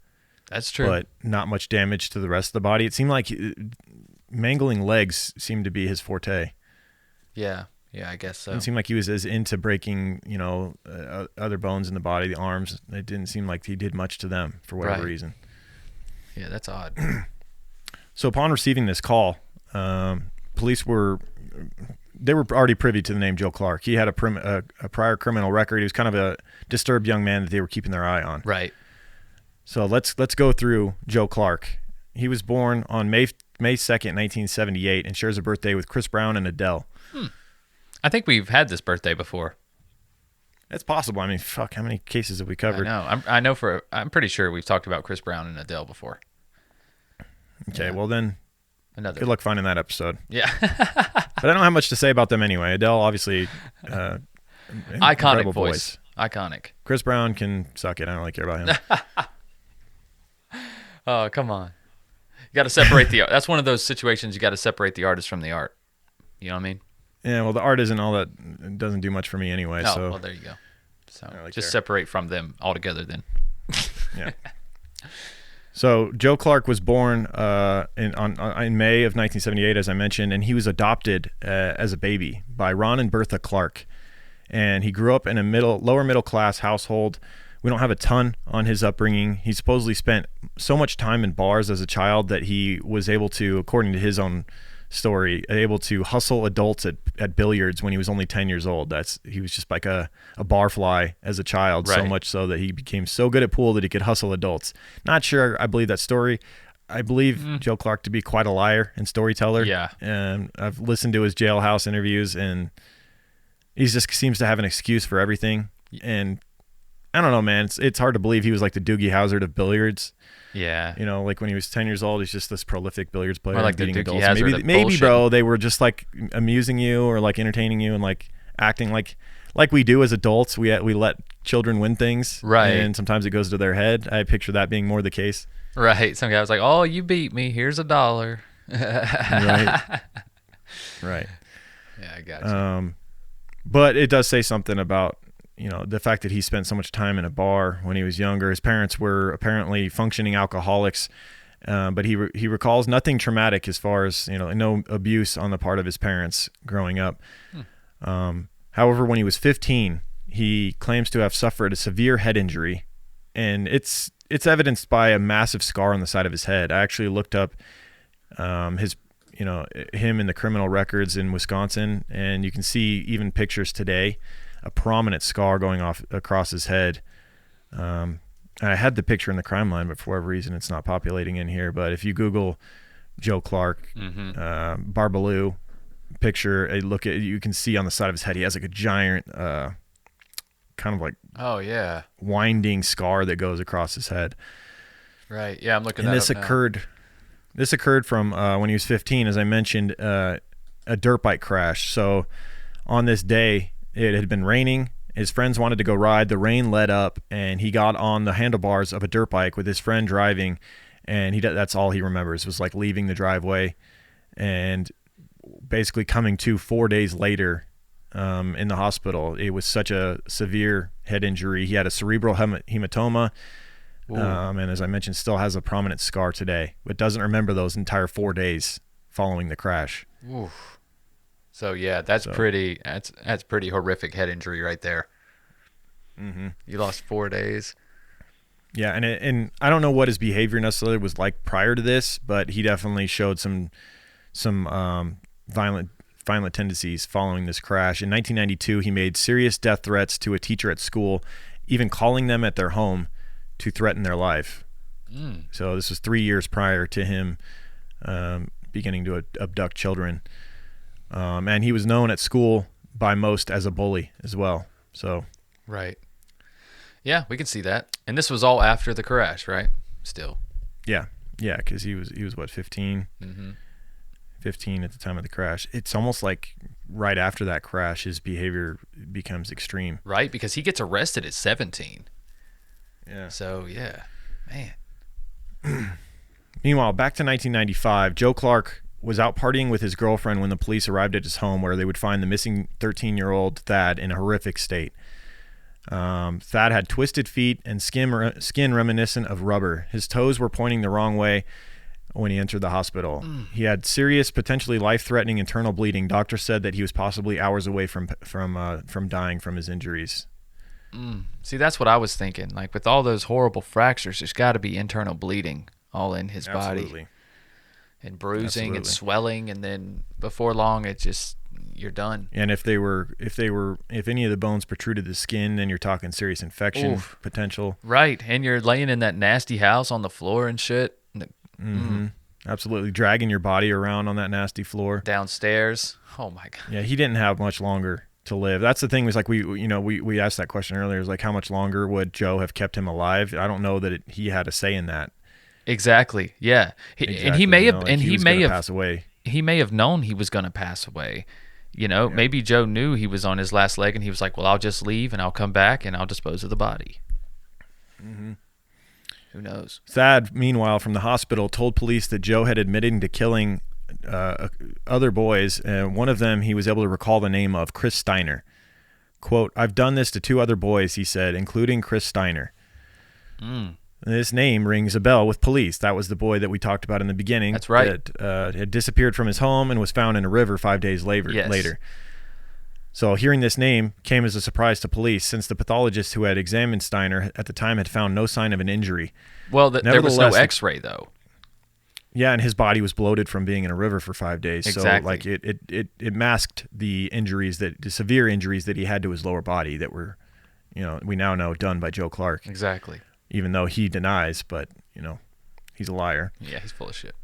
S2: That's true.
S1: But not much damage to the rest of the body. It seemed like mangling legs seemed to be his forte.
S2: Yeah, I guess so.
S1: It seemed like he was as into breaking, other bones in the body, the arms. It didn't seem like he did much to them for whatever reason.
S2: Yeah, that's odd.
S1: So upon receiving this call, police were already privy to the name Joe Clark. He had a prior criminal record. He was kind of a disturbed young man that they were keeping their eye on.
S2: Right.
S1: So let's go through Joe Clark. He was born on May 2nd, 1978, and shares a birthday with Chris Brown and Adele.
S2: I think we've had this birthday before.
S1: It's possible. I mean, fuck, how many cases have we covered?
S2: I know. I'm pretty sure we've talked about Chris Brown and Adele before.
S1: Okay, well then, good luck finding that episode.
S2: Yeah.
S1: But I don't have much to say about them anyway. Adele, obviously,
S2: iconic voice. Iconic.
S1: Chris Brown can suck it. I don't really care about him.
S2: Oh, come on. You got to separate the art. That's one of those situations you got to separate the artist from the art. You know what I mean?
S1: Yeah, well, the art isn't all that. It doesn't do much for me anyway.
S2: Oh,
S1: so.
S2: Well, there you go. So
S1: really
S2: just
S1: care.
S2: separate from them altogether then.
S1: Yeah. So Joe Clark was born in May of 1978, as I mentioned, and he was adopted as a baby by Ron and Bertha Clark. And he grew up in a lower middle class household. We don't have a ton on his upbringing. He supposedly spent so much time in bars as a child that he was able to, according to his own story, able to hustle adults at billiards when he was only 10 years old. He was just like a barfly as a child,
S2: Right.
S1: so much so that he became so good at pool that he could hustle adults. Not sure I believe that story. I believe Joe Clark to be quite a liar and storyteller.
S2: Yeah.
S1: And I've listened to his jailhouse interviews, and he just seems to have an excuse for everything. And I don't know, man. It's hard to believe he was like the Doogie Howser of billiards.
S2: Yeah.
S1: You know, like when he was 10 years old, he's just this prolific billiards player.
S2: Or like the
S1: beating
S2: Doogie
S1: adults.
S2: Howser of
S1: Maybe,
S2: bullshit.
S1: bro, they were just like amusing you or like entertaining you and like acting like we do as adults. We let children win things.
S2: Right.
S1: And sometimes it goes to their head. I picture that being more the case.
S2: Right. Some guy was like, "Oh, you beat me. Here's $1."
S1: Right. Right.
S2: Yeah, I got you.
S1: But it does say something about, you know, the fact that he spent so much time in a bar when he was younger. His parents were apparently functioning alcoholics, but he recalls nothing traumatic as far as, you know, no abuse on the part of his parents growing up. However, when he was 15, he claims to have suffered a severe head injury, and it's evidenced by a massive scar on the side of his head. I actually looked up him in the criminal records in Wisconsin, and you can see even pictures today, a prominent scar going off across his head. I had the picture in the crime line, but for whatever reason, it's not populating in here. But if you Google Joe Clark, Barbaloo picture, you can see on the side of his head, he has like a giant, kind of like
S2: Oh yeah.
S1: winding scar that goes across his head.
S2: Right. Yeah, I'm looking
S1: And
S2: that
S1: this
S2: up now.
S1: occurred. This occurred from when he was 15, as I mentioned, a dirt bike crash. So on this day, it had been raining. His friends wanted to go ride. The rain let up, and he got on the handlebars of a dirt bike with his friend driving, and that's all he remembers was like leaving the driveway and basically coming to 4 days later in the hospital. It was such a severe head injury. He had a cerebral hematoma. And as I mentioned, still has a prominent scar today, but doesn't remember those entire 4 days following the crash.
S2: Oof. So yeah, that's pretty horrific head injury right there.
S1: Mm-hmm.
S2: You lost 4 days.
S1: Yeah, and I don't know what his behavior necessarily was like prior to this, but he definitely showed some violent tendencies following this crash. In 1992, he made serious death threats to a teacher at school, even calling them at their home to threaten their life. So this was 3 years prior to him beginning to abduct children. And he was known at school by most as a bully as well. So
S2: Right. Yeah, we can see that. And this was all after the crash, right? Still.
S1: yeah, because he was what, 15? 15 at the time of the crash. It's almost like right after that crash, his behavior becomes extreme.
S2: Right, because he gets arrested at 17.
S1: Yeah.
S2: So yeah, man.
S1: Meanwhile, back to 1995, Joe Clark was out partying with his girlfriend when the police arrived at his home, where they would find the missing 13-year-old Thad in a horrific state. Thad had twisted feet and skin reminiscent of rubber. His toes were pointing the wrong way when he entered the hospital. He had serious, potentially life-threatening internal bleeding. Doctors said that he was possibly hours away from dying from his injuries.
S2: See, that's what I was thinking. Like with all those horrible fractures, there's got to be internal bleeding all in his
S1: Absolutely.
S2: body, and bruising and
S1: Absolutely.
S2: swelling, and then before long, it's just you're done.
S1: And if any of the bones protruded the skin, then you're talking serious infection
S2: Oof.
S1: potential.
S2: Right, and you're laying in that nasty house on the floor and shit.
S1: Absolutely, dragging your body around on that nasty floor.
S2: Downstairs. Oh my god.
S1: Yeah, he didn't have much longer to live. That's the thing. Was like we asked that question earlier. Is like, how much longer would Joe have kept him alive? I don't know that he had a say in that.
S2: Exactly. Yeah.
S1: Exactly,
S2: And he may
S1: you
S2: have,
S1: know, like
S2: and he
S1: was
S2: may
S1: gonna
S2: have
S1: pass away.
S2: He may have known he was going to pass away. You know, maybe Joe knew he was on his last leg, and he was like, "Well, I'll just leave, and I'll come back, and I'll dispose of the body." Who knows?
S1: Thad, meanwhile, from the hospital, told police that Joe had admitted to killing other boys. One of them, he was able to recall the name of Chris Steiner. Quote, "I've done this to 2 other boys," he said, "including Chris Steiner." This name rings a bell with police. That was the boy that we talked about in the beginning.
S2: That's right.
S1: That had disappeared from his home and was found in a river 5 days later. So hearing this name came as a surprise to police, since the pathologist who had examined Steiner at the time had found no sign of an injury.
S2: Well, there was no X-ray, though.
S1: Yeah, and his body was bloated from being in a river for 5 days.
S2: Exactly.
S1: So like it masked the severe injuries that he had to his lower body that were, we now know done by Joe Clark.
S2: Exactly.
S1: Even though he denies, but he's a liar.
S2: Yeah, he's full of shit.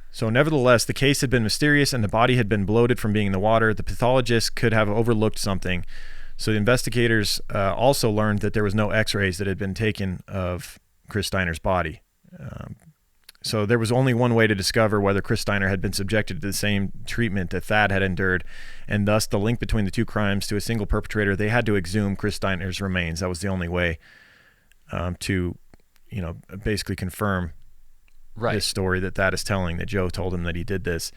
S1: So nevertheless, the case had been mysterious and the body had been bloated from being in the water. The pathologist could have overlooked something. So the investigators also learned that there was no x-rays that had been taken of Chris Steiner's body. So there was only one way to discover whether Chris Steiner had been subjected to the same treatment that Thad had endured, and thus the link between the two crimes to a single perpetrator. They had to exhume Chris Steiner's remains. That was the only way to, basically confirm this story that Thad is telling, that Joe told him that he did this.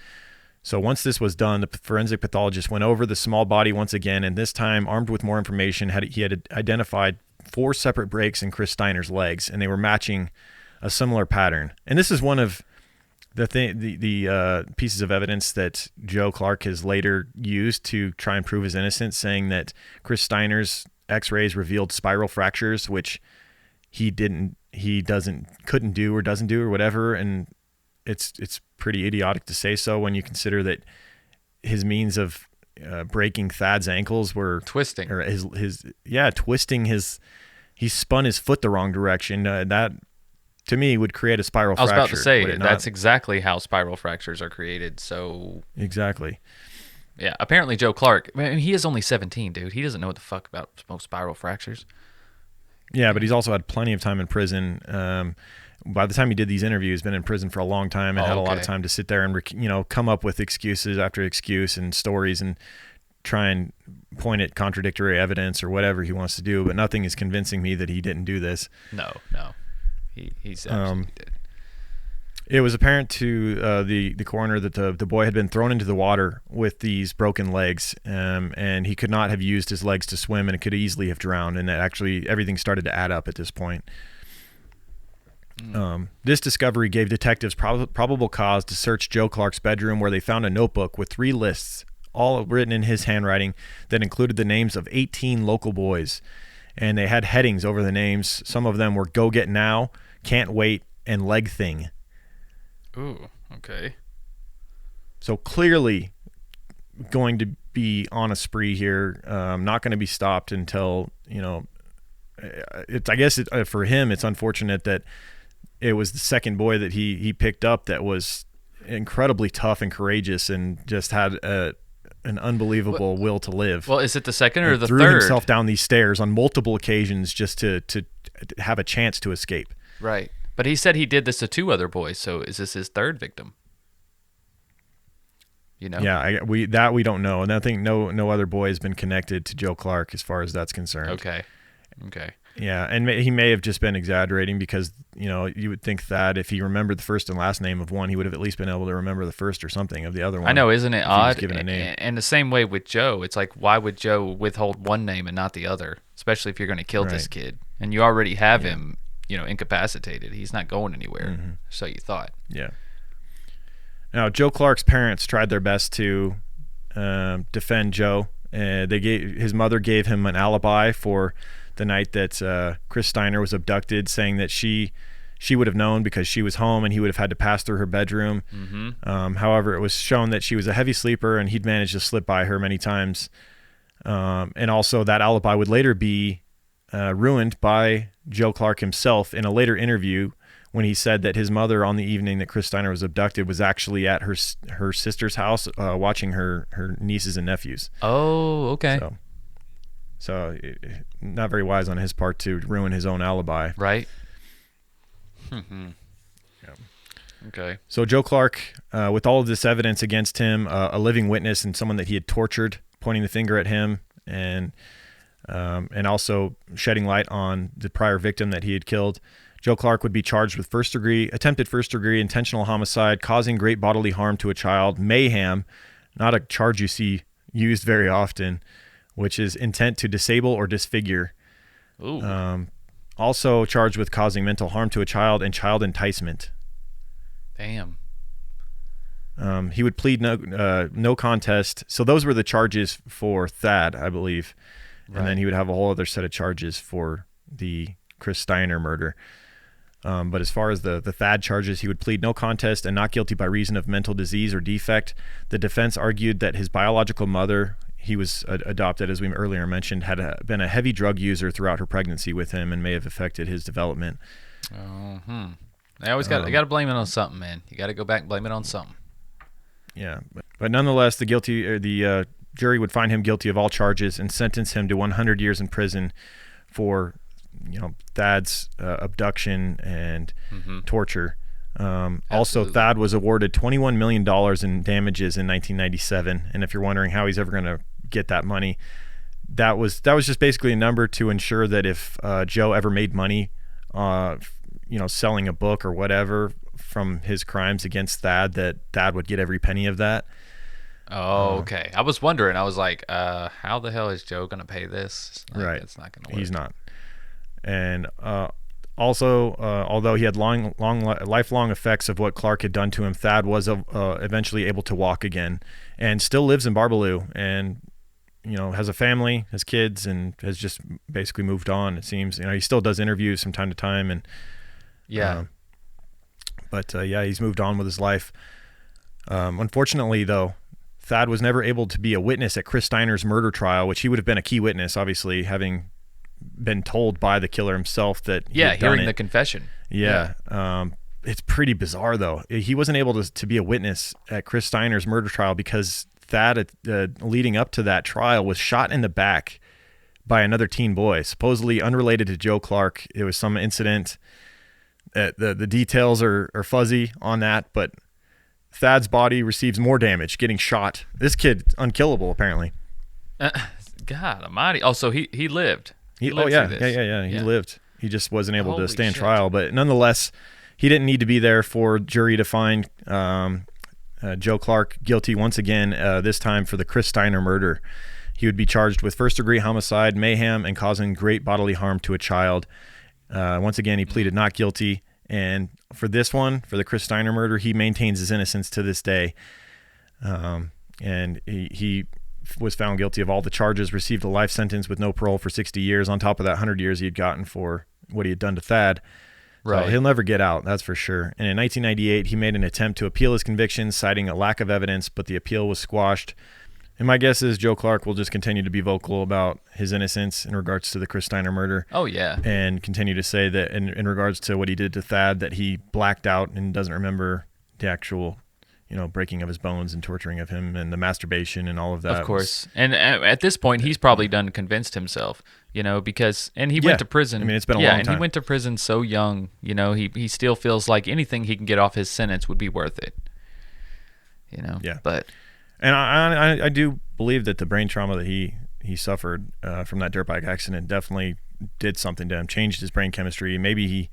S1: So once this was done, the forensic pathologist went over the small body once again, and this time, armed with more information, he had identified 4 separate breaks in Chris Steiner's legs, and they were matching a similar pattern. And this is one of the pieces of evidence that Joe Clark has later used to try and prove his innocence, saying that Chris Steiner's x-rays revealed spiral fractures, which he couldn't do or whatever. And it's pretty idiotic to say so when you consider that his means of breaking Thad's ankles were
S2: twisting,
S1: or twisting he spun his foot the wrong direction. That to me would create a spiral fracture.
S2: I was about to say, that's exactly how spiral fractures are created. So
S1: exactly.
S2: Yeah, apparently Joe Clark, he is only 17, dude. He doesn't know what the fuck about spiral fractures.
S1: Yeah, but he's also had plenty of time in prison. By the time he did these interviews, been in prison for a long time and had a lot of time to sit there and come up with excuses after excuse and stories and try and point at contradictory evidence or whatever he wants to do. But nothing is convincing me that he didn't do this.
S2: No. He's absolutely did.
S1: It was apparent to the coroner that the boy had been thrown into the water with these broken legs, and he could not have used his legs to swim, and it could easily have drowned, and that actually everything started to add up at this point. This discovery gave detectives probable cause to search Joe Clark's bedroom, where they found a notebook with 3 lists, all written in his handwriting, that included the names of 18 local boys, and they had headings over the names. Some of them were "Go Get Now," "Can't Wait," and "Leg Thing."
S2: Ooh, okay.
S1: So clearly going to be on a spree here, not going to be stopped until, for him, it's unfortunate that it was the second boy that he picked up that was incredibly tough and courageous and just had an unbelievable will to live.
S2: Well, is it the second or the
S1: third?
S2: Third?
S1: Threw himself down these stairs on multiple occasions just to have a chance to escape.
S2: Right. But he said he did this to 2 other boys, so is this his 3rd victim?
S1: Yeah, we don't know, and I think no other boy has been connected to Joe Clark as far as that's concerned.
S2: Okay.
S1: Yeah, and he may have just been exaggerating because you would think that if he remembered the first and last name of one, he would have at least been able to remember the first or something of the other one.
S2: I know, isn't it odd?
S1: Given a name.
S2: And the same way with Joe, it's like, why would Joe withhold one name and not the other? Especially if you're going to kill this kid, and you already have him, incapacitated. He's not going anywhere. Mm-hmm. So you thought.
S1: Yeah. Now, Joe Clark's parents tried their best to defend Joe. His mother gave him an alibi for the night that Chris Steiner was abducted, saying that she would have known because she was home and he would have had to pass through her bedroom. Mm-hmm. However, it was shown that she was a heavy sleeper and he'd managed to slip by her many times. And also that alibi would later be ruined by Joe Clark himself in a later interview, when he said that his mother, on the evening that Chris Steiner was abducted, was actually at her sister's house watching her nieces and nephews.
S2: Oh, okay.
S1: So not very wise on his part to ruin his own alibi.
S2: Right. Mm-hmm.
S1: Yeah.
S2: Okay.
S1: So Joe Clark, with all of this evidence against him, a living witness and someone that he had tortured, pointing the finger at him, and also shedding light on the prior victim that he had killed, Joe Clark would be charged with attempted first-degree intentional homicide, causing great bodily harm to a child, mayhem, not a charge you see used very often, which is intent to disable or disfigure.
S2: Ooh.
S1: also charged with causing mental harm to a child and child enticement.
S2: Damn.
S1: He would plead no contest. So those were the charges for Thad, I believe.
S2: Right.
S1: And then he would have a whole other set of charges for the Chris Steiner murder. But as far as the Thad charges, he would plead no contest and not guilty by reason of mental disease or defect. The defense argued that his biological mother, he was adopted, as we earlier mentioned, had been a heavy drug user throughout her pregnancy with him and may have affected his development.
S2: I always got to blame it on something, man. You got to go back and blame it on something.
S1: Yeah, but nonetheless, the jury would find him guilty of all charges and sentence him to 100 years in prison for, Thad's abduction and torture. Also, Thad was awarded $21 million in damages in 1997. And if you're wondering how he's ever going to get that money, that was just basically a number to ensure that if Joe ever made money, selling a book or whatever from his crimes against Thad, that Thad would get every penny of that.
S2: Oh, okay. I was wondering. I was like, how the hell is Joe going to pay this?
S1: Right.
S2: It's not going to work.
S1: He's not. And also, although he had lifelong effects of what Clark had done to him, Thad was eventually able to walk again and still lives in Barbaloo and, has a family, has kids, and has just basically moved on, it seems. He still does interviews from time to time. And
S2: yeah.
S1: He's moved on with his life. Unfortunately, though, Thad was never able to be a witness at Chris Steiner's murder trial, which he would have been a key witness, obviously, having been told by the killer himself that he had done
S2: hearing
S1: it.
S2: the confession.
S1: Yeah. It's pretty bizarre, though. He wasn't able to be a witness at Chris Steiner's murder trial because Thad, leading up to that trial, was shot in the back by another teen boy, supposedly unrelated to Joe Clark. It was some incident. The details are fuzzy on that, but Thad's body receives more damage getting shot. This kid, unkillable, apparently.
S2: God almighty. Oh, so he lived. He
S1: lived
S2: through this.
S1: Yeah. He lived. He just wasn't able to stand
S2: shit.
S1: trial. But nonetheless, he didn't need to be there for jury to find Joe Clark guilty once again, this time for the Chris Steiner murder. He would be charged with first-degree homicide, mayhem, and causing great bodily harm to a child. Once again, he pleaded not guilty. And for this one, for the Chris Steiner murder, he maintains his innocence to this day. And he was found guilty of all the charges, received a life sentence with no parole for 60 years on top of that 100 years he had gotten for what he had done to Thad.
S2: Right.
S1: So he'll never get out, that's for sure. And in 1998, he made an attempt to appeal his convictions, citing a lack of evidence, but the appeal was squashed. And my guess is Joe Clark will just continue to be vocal about his innocence in regards to the Chris Steiner murder.
S2: Oh, yeah.
S1: And continue to say that in regards to what he did to Thad, that he blacked out and doesn't remember the actual breaking of his bones and torturing of him and the masturbation and all of that.
S2: Of course. And at this point, he's probably done convinced himself, because he went to prison.
S1: I mean, it's been a long time.
S2: And he went to prison so young, he still feels like anything he can get off his sentence would be worth it.
S1: Yeah.
S2: But.
S1: And I do believe that the brain trauma that he suffered from that dirt bike accident definitely did something to him, changed his brain chemistry. Maybe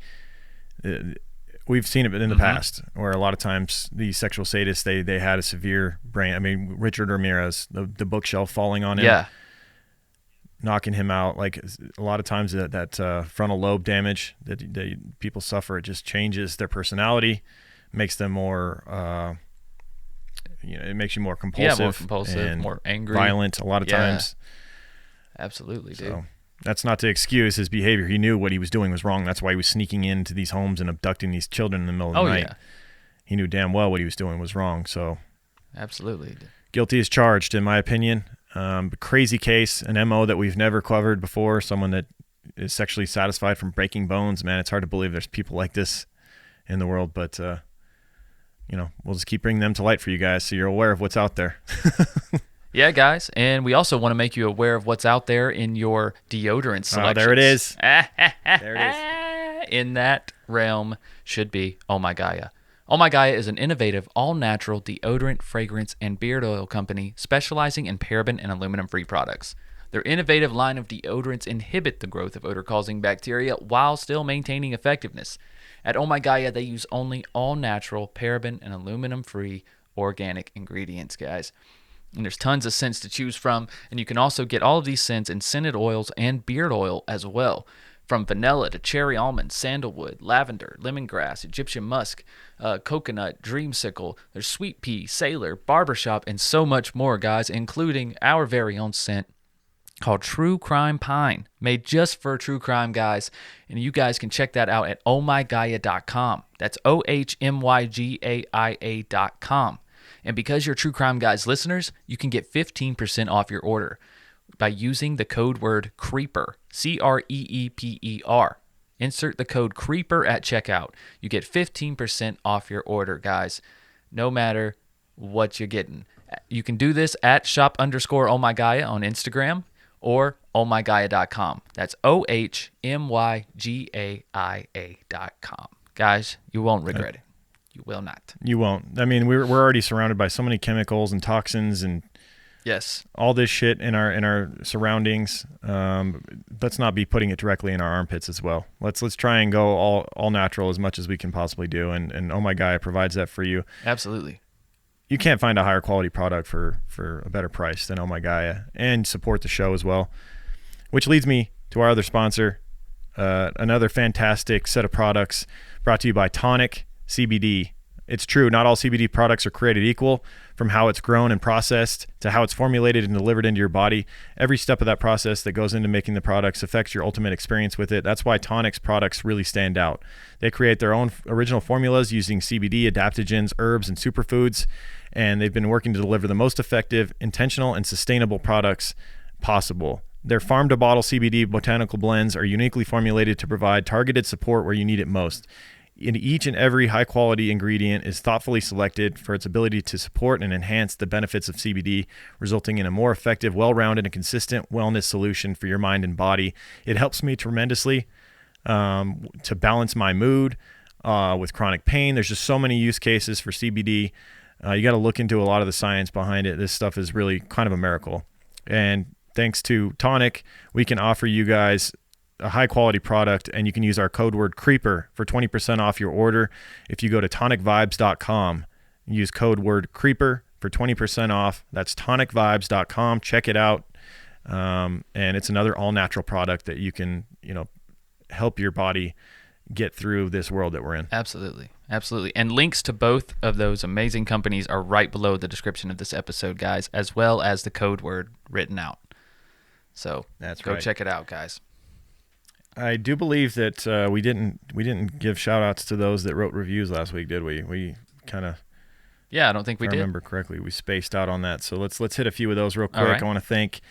S1: we've seen it in the past where a lot of times these sexual sadists, they had a severe brain. I mean, Richard Ramirez, the bookshelf falling on him, knocking him out. Like a lot of times that frontal lobe damage that people suffer, it just changes their personality, makes them more, it makes you more compulsive, and
S2: more angry,
S1: violent a lot of times.
S2: Absolutely, dude.
S1: So that's not to excuse his behavior. He knew what he was doing was wrong. That's why he was sneaking into these homes and abducting these children in the middle of the night.
S2: Yeah.
S1: He knew damn well what he was doing was wrong. So
S2: absolutely.
S1: Guilty as charged, in my opinion. Crazy case, an MO that we've never covered before, someone that is sexually satisfied from breaking bones. Man, it's hard to believe there's people like this in the world, but we'll just keep bringing them to light for you guys so you're aware of what's out there.
S2: Yeah, guys, and we also want to make you aware of what's out there in your deodorant selections.
S1: Oh, there it is.
S2: There it is. In that realm should be Oh My Gaia. Oh My Gaia is an innovative, all-natural deodorant, fragrance, and beard oil company specializing in paraben and aluminum-free products. Their innovative line of deodorants inhibit the growth of odor-causing bacteria while still maintaining effectiveness. At Oh My Gaia, they use only all-natural, paraben, and aluminum-free organic ingredients, guys. And there's tons of scents to choose from, and you can also get all of these scents in scented oils and beard oil as well. from vanilla to cherry almond, sandalwood, lavender, lemongrass, Egyptian musk, coconut, dreamsicle. There's sweet pea, sailor, barbershop, and so much more, guys, including our very own scent called True Crime Pine, made just for true crime guys. And you guys can check that out at ohmygaia.com. That's ohmygaia.com. And because you're True Crime Guys listeners, you can get 15% off your order by using the code word CREEPER, CREEPER. Insert the code CREEPER at checkout. You get 15% off your order, guys, no matter what you're getting. You can do this at shop_ohmygaia on Instagram or ohmygaia.com. That's ohmygaia.com. Guys, you won't regret it. You will not.
S1: You won't. I mean, we're already surrounded by so many chemicals and toxins and
S2: yes,
S1: all this shit in our surroundings. Let's not be putting it directly in our armpits as well. Let's try and go all natural as much as we can possibly do, and Oh My Gaia provides that for you.
S2: Absolutely.
S1: You can't find a higher quality product for a better price than Oh My Gaia, and support the show as well. Which leads me to our other sponsor, another fantastic set of products brought to you by Tonic CBD. It's true, not all CBD products are created equal. From how it's grown and processed to how it's formulated and delivered into your body, every step of that process that goes into making the products affects your ultimate experience with it. That's why Tonic's products really stand out. They create their own original formulas using CBD, adaptogens, herbs, and superfoods, and they've been working to deliver the most effective, intentional, and sustainable products possible. Their farm-to-bottle CBD botanical blends are uniquely formulated to provide targeted support where you need it most. In each and every high-quality ingredient is thoughtfully selected for its ability to support and enhance the benefits of CBD, resulting in a more effective, well-rounded, and consistent wellness solution for your mind and body. It helps me tremendously to balance my mood with chronic pain. There's just so many use cases for CBD. You got to look into a lot of the science behind it. This stuff is really kind of a miracle. And thanks to Tonic, we can offer you guys a high quality product, and you can use our code word CREEPER for 20% off your order. If you go to tonicvibes.com, use code word CREEPER for 20% off. That's tonicvibes.com. Check it out. And it's another all natural product that you can, help your body get through this world that we're in.
S2: Absolutely. Absolutely. And links to both of those amazing companies are right below the description of this episode, guys, as well as the code word written out. So go check it out, guys.
S1: I do believe that we didn't give shout outs to those that wrote reviews last week, did we? We kind of
S2: I don't think we did.
S1: I remember correctly. We spaced out on that. So let's hit a few of those real quick.
S2: Right.
S1: I want to thank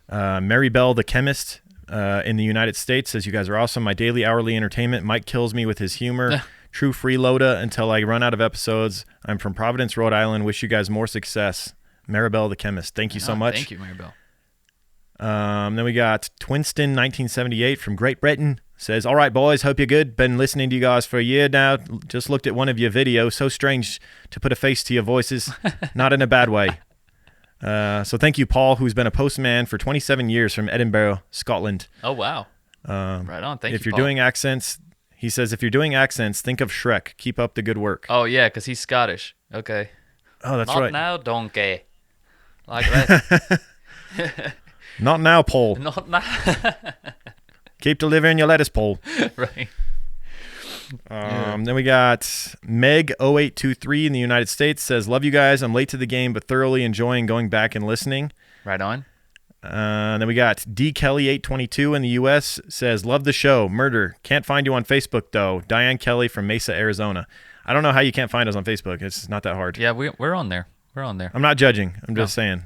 S1: Mary Bell the chemist in the United States. Says you guys are awesome. My daily hourly entertainment. Mike kills me with his humor. True freeloader until I run out of episodes. I'm from Providence, Rhode Island. Wish you guys more success. Maribel the chemist. Thank you so much.
S2: Thank you, Maribel.
S1: Then we got Twinston 1978 from Great Britain. Says, all right, boys, hope you're good. Been listening to you guys for a year now. Just looked at one of your videos. So strange to put a face to your voices. Not in a bad way. So thank you, Paul, who's been a postman for 27 years from Edinburgh, Scotland.
S2: Oh, wow. Right on. Thank you,
S1: If you're
S2: Paul.
S1: doing accents, he says, if you're doing accents, think of Shrek. Keep up the good work.
S2: Oh, yeah, because he's Scottish. Okay.
S1: Oh, that's
S2: Not
S1: right.
S2: now, donkey. Like that.
S1: Not now, Paul.
S2: Not now.
S1: Keep delivering your lettuce, Paul.
S2: Right.
S1: Then we got Meg0823 in the United States. Says, love you guys. I'm late to the game, but thoroughly enjoying going back and listening.
S2: Right on.
S1: Then we got D Kelly 822 in the U.S. Says, love the show. Murder. Can't find you on Facebook, though. Diane Kelly from Mesa, Arizona. I don't know how you can't find us on Facebook. It's not that hard.
S2: Yeah, we're on there. We're on there.
S1: I'm not judging. I'm just saying,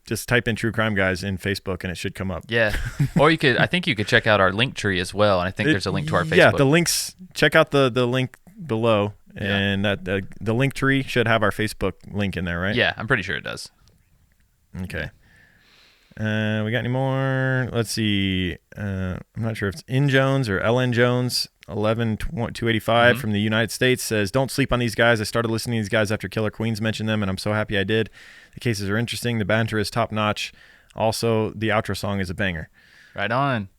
S1: just type in True Crime Guys in Facebook and it should come up.
S2: Yeah. Or I think you could check out our link tree as well. And I think there's a link to our Facebook.
S1: Yeah, the links, check out the link below. And that the link tree should have our Facebook link in there, right?
S2: Yeah, I'm pretty sure it does.
S1: Okay. We got any more? Let's see. I'm not sure if it's In Jones or LN Jones. 11285 from the United States says, don't sleep on these guys. I started listening to these guys after Killer Queens mentioned them, and I'm so happy I did. The cases are interesting. The banter is top notch. Also, the outro song is a banger.
S2: Right on.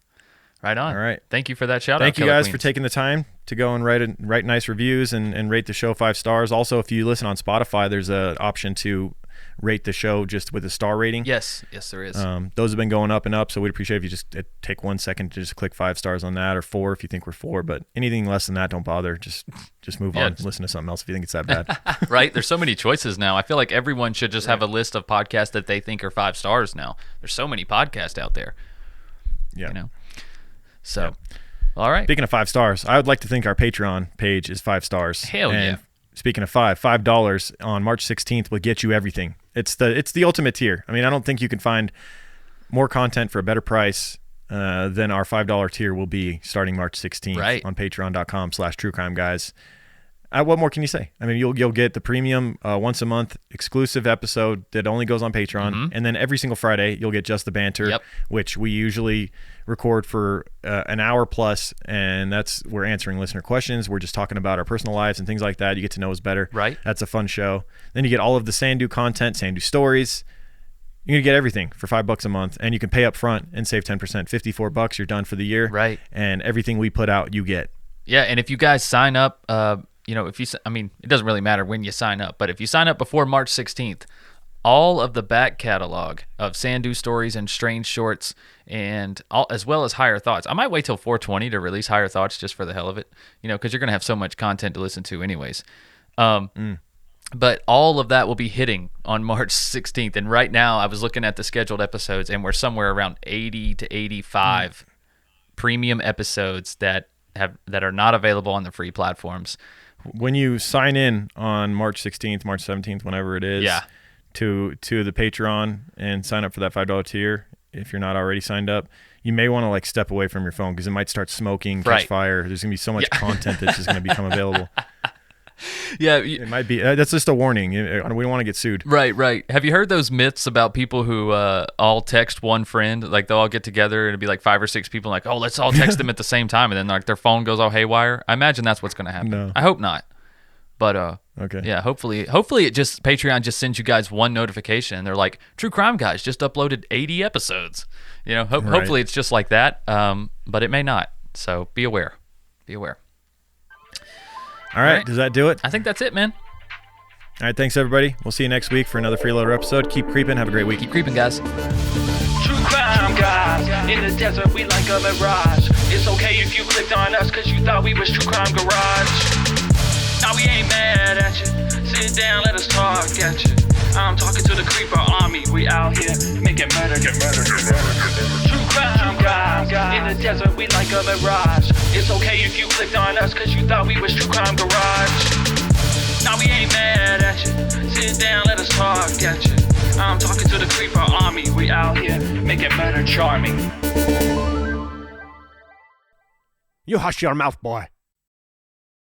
S2: Right on.
S1: All right.
S2: Thank you for that shout out.
S1: Thank you
S2: Killer
S1: guys
S2: Queens.
S1: for taking the time to go and write nice reviews and rate the show 5 stars. Also, if you listen on Spotify, there's an option to rate the show just with a star rating.
S2: Yes, there is.
S1: Those have been going up and up, so we'd appreciate if you just take 1 second to just click 5 stars on that, or 4 if you think we're 4. But anything less than that, don't bother. Just move on. Listen to something else if you think it's that bad.
S2: Right? There's so many choices now. I feel like everyone should just have a list of podcasts that they think are 5 stars now. There's so many podcasts out there.
S1: Yeah.
S2: You know. So, all right.
S1: Speaking of 5 stars, I would like to think our Patreon page is 5 stars.
S2: Hell
S1: and
S2: yeah.
S1: Speaking of $5 on March 16th will get you everything. It's the ultimate tier. I mean, I don't think you can find more content for a better price than our $5 tier will be starting March 16th on patreon.com/truecrimeguys. What more can you say? I mean, you'll get the premium once a month exclusive episode that only goes on Patreon, and then every single Friday you'll get Just the Banter, which we usually record for an hour plus, and we're answering listener questions. We're just talking about our personal lives and things like that. You get to know us better.
S2: Right.
S1: That's a fun show. Then you get all of the Sandu content, Sandu stories. You're gonna get everything for $5 a month, and you can pay up front and save 10%. $54, you're done for the year.
S2: Right.
S1: And everything we put out, you get.
S2: Yeah, and if you guys sign up, it doesn't really matter when you sign up, but if you sign up before March 16th, all of the back catalog of Sandu stories and strange shorts, as well as Higher Thoughts. I might wait till 420 to release Higher Thoughts just for the hell of it, because you're gonna have so much content to listen to anyways. But all of that will be hitting on March 16th, and right now I was looking at the scheduled episodes, and we're somewhere around 80 to 85 premium episodes that are not available on the free platforms.
S1: When you sign in on March 16th, March 17th, whenever it is, to the Patreon and sign up for that $5 tier, if you're not already signed up, you may want to step away from your phone because it might start smoking, catch fire. There's going to be so much content that's just going to become available.
S2: Yeah.
S1: It might be. That's just a warning. We don't want to get sued.
S2: Right. Have you heard those myths about people who all text one friend? Like, they'll all get together and it'd be like 5 or 6 people, like, oh, let's all text them at the same time. And then their phone goes all haywire. I imagine that's what's going to happen.
S1: No.
S2: I hope not. But
S1: okay.
S2: Yeah, hopefully Patreon just sends you guys one notification and they're like, True Crime Guys just uploaded 80 episodes. Hopefully it's just like that. But it may not. So be aware.
S1: All right. Does that do it?
S2: I think that's it, man.
S1: All right. Thanks, everybody. We'll see you next week for another Freeloader episode. Keep creeping. Have a great week.
S2: Keep creeping, guys.
S3: True crime guys, in the desert we like a mirage. It's okay if you clicked on us cause you thought we was True Crime Garage. Now we ain't mad at you, sit down, let us talk at you. I'm talking to the creeper army, we out here making murder. True crime guys, in the desert we like a mirage. It's okay if you clicked on us cause you thought we was True Crime Garage. Now we ain't mad at you, sit down, let us talk at you. I'm talking to the creeper army, we out here making murder charming.
S4: You hush your mouth, boy.